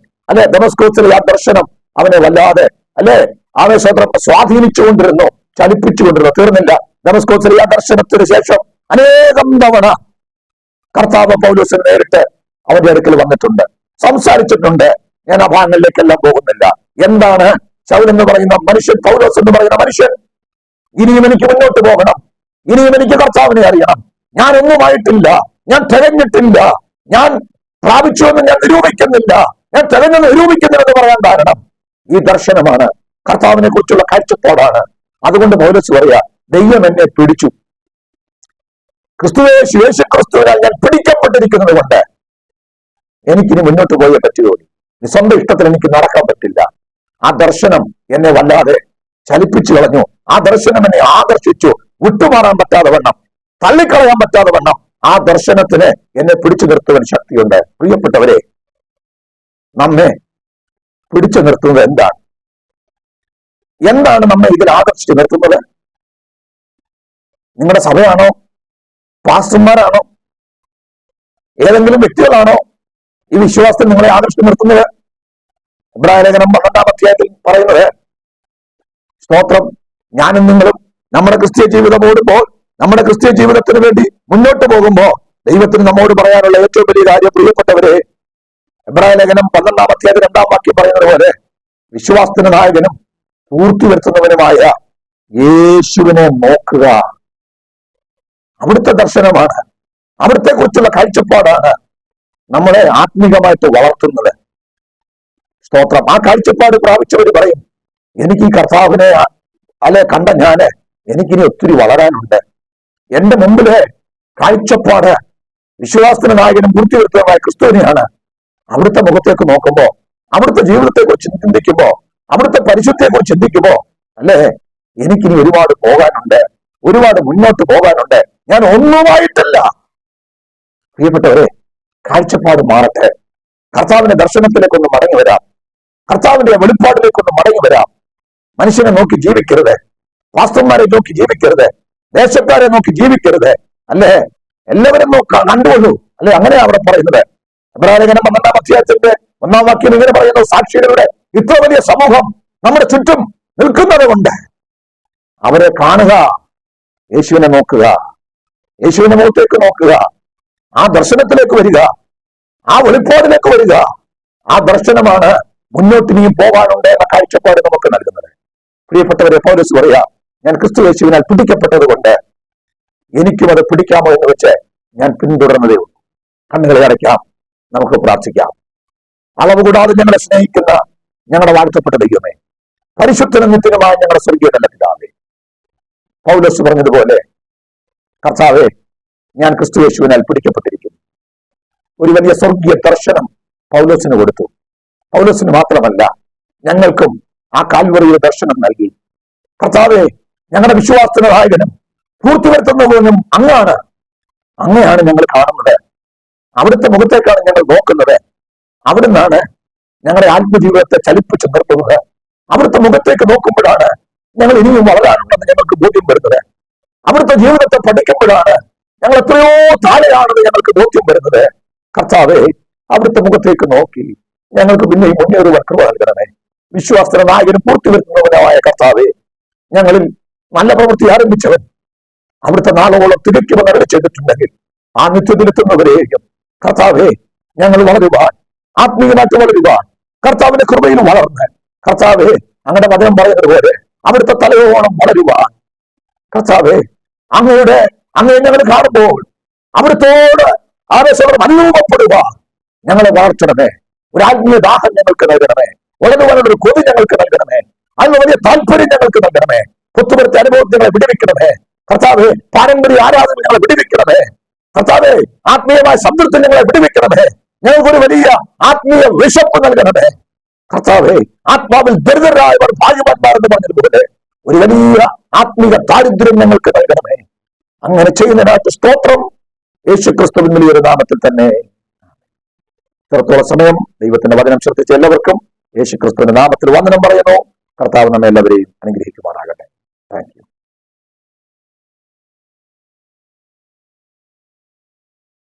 ദമസ്കോസിലെ ആ ദർശനം അവനെ വല്ലാതെ ആവേശോത്രം സ്വാധീനിച്ചുകൊണ്ടിരുന്നു, ചലിപ്പിച്ചുകൊണ്ടിരുന്നു. തീർന്നില്ല. ദമസ്കോസിലെ ആ ദർശനത്തിന് ശേഷം അനേകം തവണ കർത്താവ് പൗലോസിന് നേരിട്ട് അവന്റെ അടുക്കൽ വന്നിട്ടുണ്ട്, സംസാരിച്ചിട്ടുണ്ട്. ഞാൻ ആ ഭാഗങ്ങളിലേക്കെല്ലാം പോകുന്നില്ല. എന്താണ് ശൗൽ എന്ന് പറയുന്ന മനുഷ്യൻ, പൗലോസ് എന്ന് പറയുന്ന മനുഷ്യൻ, ഇനിയും എനിക്ക് മുന്നോട്ട് പോകണം, ഇനിയും എനിക്ക് കർത്താവിനെ അറിയണം, ഞാൻ ഒന്നുമായിട്ടില്ല, ഞാൻ തികഞ്ഞിട്ടില്ല, ഞാൻ പ്രാപിച്ചു എന്ന് ഞാൻ നിരൂപിക്കുന്നില്ല, ഞാൻ തികഞ്ഞെന്ന് നിരൂപിക്കുന്നില്ലെന്ന് പറയാൻ കാരണം ഈ ദർശനമാണ്, കർത്താവിനെ കുറിച്ചുള്ള കാഴ്ചപ്പാടാണ്. അതുകൊണ്ട് പൗലോസ് പറയാ, ദൈവം എന്നെ പിടിച്ചു, യേശു ക്രിസ്തുവിനാൽ ഞാൻ പിടിക്കപ്പെട്ടിരിക്കുന്നത് കൊണ്ട് എനിക്കിനി മുന്നോട്ട് പോയേ പറ്റുകയുള്ളൂ. സ്വന്തം ഇഷ്ടത്തിൽ എനിക്ക് നടക്കാൻ പറ്റില്ല. ആ ദർശനം എന്നെ വല്ലാതെ ചലിപ്പിച്ചു കളഞ്ഞു. ആ ദർശനം എന്നെ ആകർഷിച്ചു. വിട്ടുമാറാൻ പറ്റാതെ വണ്ണം, തള്ളിക്കളയാൻ പറ്റാതെ വണ്ണം ആ ദർശനത്തിന് എന്നെ പിടിച്ചു നിർത്തുവാൻ ശക്തിയുണ്ട്. പ്രിയപ്പെട്ടവരെ, നമ്മെ പിടിച്ചു നിർത്തുന്നത് എന്താണ് നമ്മെ ഇതിൽ ആകർഷിച്ചു നിർത്തുന്നത്? നിങ്ങളുടെ സഭയാണോ? പാസ്റ്റർമാരാണോ? ഏതെങ്കിലും വ്യക്തികളാണോ ഈ വിശ്വാസത്തിൽ നിങ്ങളെ ആകർഷിച്ചു നിർത്തുന്നത്? ഇബ്രായലേഖനം 12-ാം അധ്യായത്തിൽ പറയുന്നത്, സ്തോത്രം, ഞാനും നിങ്ങളും നമ്മുടെ ക്രിസ്തീയ ജീവിതം ഓടുമ്പോൾ, നമ്മുടെ ക്രിസ്തീയ ജീവിതത്തിന് വേണ്ടി മുന്നോട്ട് പോകുമ്പോ ദൈവത്തിന് നമ്മോട് പറയാനുള്ള ഏറ്റവും വലിയ കാര്യം, പ്രിയപ്പെട്ടവരെ, ഇബ്രായലേഖനം 12-ാം അധ്യായത്തിൽ 2-ാം വാക്യം പറയുന്നത് പോലെ, വിശ്വാസത്തിന് നായകനും പൂർത്തി വരുത്തുന്നവനുമായ യേശുവിനെ നോക്കുക. അവിടുത്തെ ദർശനമാണ്, അവിടുത്തെ കുറിച്ചുള്ള കാഴ്ചപ്പാടാണ് നമ്മളെ ആത്മീകമായിട്ട് വളർത്തുന്നത്. സ്തോത്രം. ആ കാഴ്ചപ്പാട് പ്രാപിച്ചവർ പറയും, എനിക്ക് ഈ കർത്താവിനെ കണ്ട എനിക്കിനി ഒത്തിരി വളരാനുണ്ട്. എന്റെ മുമ്പിലെ കാഴ്ചപ്പാട് വിശ്വാസത്തിന് നായകനും പൂർത്തി വരുത്തുന്നതുമായ ക്രിസ്തുവിനെയാണ്. അവിടുത്തെ മുഖത്തേക്ക് നോക്കുമ്പോ, അവിടുത്തെ ജീവിതത്തെക്കുറിച്ച് ചിന്തിക്കുമ്പോ, അവിടുത്തെ പരിശുദ്ധിയെക്കുറിച്ച് ചിന്തിക്കുമ്പോ എനിക്കിനി ഒരുപാട് പോകാനുണ്ട്, ഒരുപാട് മുന്നോട്ട് പോകാനുണ്ട്, ഞാൻ ഒന്നുമായിട്ടില്ല. പ്രിയപ്പെട്ടവരെ, കാഴ്ചപ്പാട് മാറട്ടെ. കർത്താവിന്റെ ദർശനത്തിലേക്കൊന്ന് മടങ്ങി വരാം, കർത്താവിന്റെ വെളിപ്പാടിലേക്കൊന്ന് മടങ്ങി വരാം. മനുഷ്യനെ നോക്കി ജീവിക്കരുത്, പാസ്റ്റർമാരെ നോക്കി ജീവിക്കരുത്, ദേശക്കാരെ നോക്കി ജീവിക്കരുത്. എല്ലാവരും കണ്ടുകൊള്ളൂ. അങ്ങനെയാ അവിടെ പറയുന്നത്. ഇബ്രായലേഖനം 12-ാം അധ്യായത്തിന്റെ 1-ാം വാക്യം ഇങ്ങനെ പറയുന്നു, സാക്ഷികളുടെ ഇത്ര വലിയ സമൂഹം നമ്മുടെ ചുറ്റും നിൽക്കുന്നത് കൊണ്ട് അവരെ കാണുക, യേശുവിനെ നോക്കുക, യേശുവിന്റെ മുഖത്തേക്ക് നോക്കുക, ആ ദർശനത്തിലേക്ക് വരിക, ആ വെളിപ്പാടിലേക്ക് വരിക. ആ ദർശനമാണ് മുന്നോട്ട് ഇനിയും പോകാനുണ്ട് എന്ന കാഴ്ചപ്പാട് നമുക്ക് നൽകുന്നത്. പ്രിയപ്പെട്ടവരെ, പൗലോസ് പറയാ, ഞാൻ ക്രിസ്തു യേശുവിനാൽ പിടിക്കപ്പെട്ടത് കൊണ്ട് എനിക്കും അത് പിടിക്കാമോ എന്ന് വെച്ച് ഞാൻ പിന്തുടർന്നതേ ഉള്ളൂ. കണ്ണുകളെ അടയ്ക്കാം, നമുക്ക് പ്രാർത്ഥിക്കാം. അളവ് കൂടാതെ ഞങ്ങളെ സ്നേഹിക്കുന്ന ഞങ്ങളുടെ വാഴ്ത്തപ്പെട്ട ദൈവമേ, പരിശുദ്ധനും നിത്യനുമായ ഞങ്ങളുടെ സ്വർഗീയ പിതാവേ, പൗലോസ് പറഞ്ഞതുപോലെ കർത്താവേ, ഞാൻ ക്രിസ്തു യേശുവിനാൽ പിടിക്കപ്പെട്ടിരിക്കുന്നു. ഒരു വലിയ സ്വർഗീയ ദർശനം പൗലോസിന് കൊടുത്തു. പൗലോസിന് മാത്രമല്ല, ഞങ്ങൾക്കും ആ കാൽവറിയുടെ ദർശനം നൽകി. കർത്താവേ, ഞങ്ങളുടെ വിശ്വാസത്തിന് നായകനും പൂർത്തി വരുത്തുന്നവനും അങ്ങയാണ് ഞങ്ങൾ കാണുന്നത്. അവിടുത്തെ മുഖത്തേക്കാണ് ഞങ്ങൾ നോക്കുന്നത്. അവിടുന്നാണ് ഞങ്ങളുടെ ആത്മജീവിതത്തെ ചലിപ്പിച്ചു നിർത്തുന്നത്. അവിടുത്തെ മുഖത്തേക്ക് നോക്കുമ്പോഴാണ് ഞങ്ങൾ ഇനിയും വളരാനുണ്ടെന്ന് ഞങ്ങൾക്ക് ബോധ്യം വരുന്നത്. അവിടുത്തെ ജീവിതത്തെ പഠിക്കുമ്പോഴാണ് ഞങ്ങൾ എത്രയോ താഴെയാണെന്ന് ഞങ്ങൾക്ക് ബോധ്യം വരുന്നത്. കർത്താവേ, അവിടുത്തെ മുഖത്തേക്ക് നോക്കി ഞങ്ങൾക്ക് പിന്നെയും മുന്നേറുവാൻ കൃപ നൽകണമേ. വിശ്വാസത്തിന് നായകനും പൂർത്തി വരുത്തുന്നവനായ കർത്താവേ, ഞങ്ങളിൽ നല്ല പ്രവൃത്തി ആരംഭിച്ചവൻ അവിടുത്തെ നാളോളം തികയ്ക്കുമെന്ന് അരുളി ചെയ്തിട്ടുണ്ടെങ്കിൽ ആ നിത്യത്തിലെത്തുന്നവരെയും കർത്താവേ, ഞങ്ങൾ വളരുവാൻ, ആത്മീയമായിട്ട് വളരുവാൻ, കർത്താവിന്റെ കൃപയിൽ വളർന്ന്, കർത്താവേ, അങ്ങയുടെ വചനം പറയുന്നത് പോലെ അവിടുത്തെ തലയോളം വളരുവാൻ, കർത്താവേ, അങ്ങയെ ഞങ്ങൾ കാണുമ്പോൾ അവിടുത്തോട് ആവേശം അനുരൂപപ്പെടുവാൻ ഞങ്ങളെ വളർത്തണമേ. ഒരു ആത്മീയ ദാഹം ഞങ്ങൾക്ക് നൽകണമേ. വളരുവാനുള്ളൊരു കൊതി ഞങ്ങൾക്ക് നൽകണമേ. അതിന് വലിയ താല്പര്യം ഞങ്ങൾക്ക് നൽകണമേ. പുത്തുപുരത്തെ അനുഭവം ഞങ്ങളെ വിടുവിക്കണമേ. കർത്താവേ, പാരമ്പര്യ ആരാധന ഞങ്ങളെ വിടുവിക്കണമേ. കർത്താവേ, ആത്മീയമായ സംതൃപ്തി ഞങ്ങളെ വിടുവിക്കണമേ. ഞങ്ങൾക്കൊരു വലിയ ആത്മീയ വിശപ്പ് നൽകണമേ. കർത്താവേ, ആത്മാവിൽ ദരിദ്രരായവർ ഭാഗ്യവാന്മാർ എന്ന് പറഞ്ഞതുപോലെ ഒരു വലിയ ആത്മീയ ദാരിദ്ര്യം ഞങ്ങൾക്ക് നൽകണമേ. അങ്ങനെ ചെയ്യുന്നതിനായിട്ട് സ്തോത്രം. യേശുക്രിസ്തുവിൻ വലിയൊരു നാമത്തിൽ തന്നെ. ഇത്രത്തോളം സമയം ദൈവത്തിന്റെ വചനം ശ്രദ്ധിച്ച എല്ലാവർക്കും യേശുക്രിസ്തുവിന്റെ നാമത്തിൽ വന്ദനം പറയുന്നു. കർത്താവ് നമ്മെ എല്ലാവരെയും അനുഗ്രഹിക്കുമാറാകട്ടെ.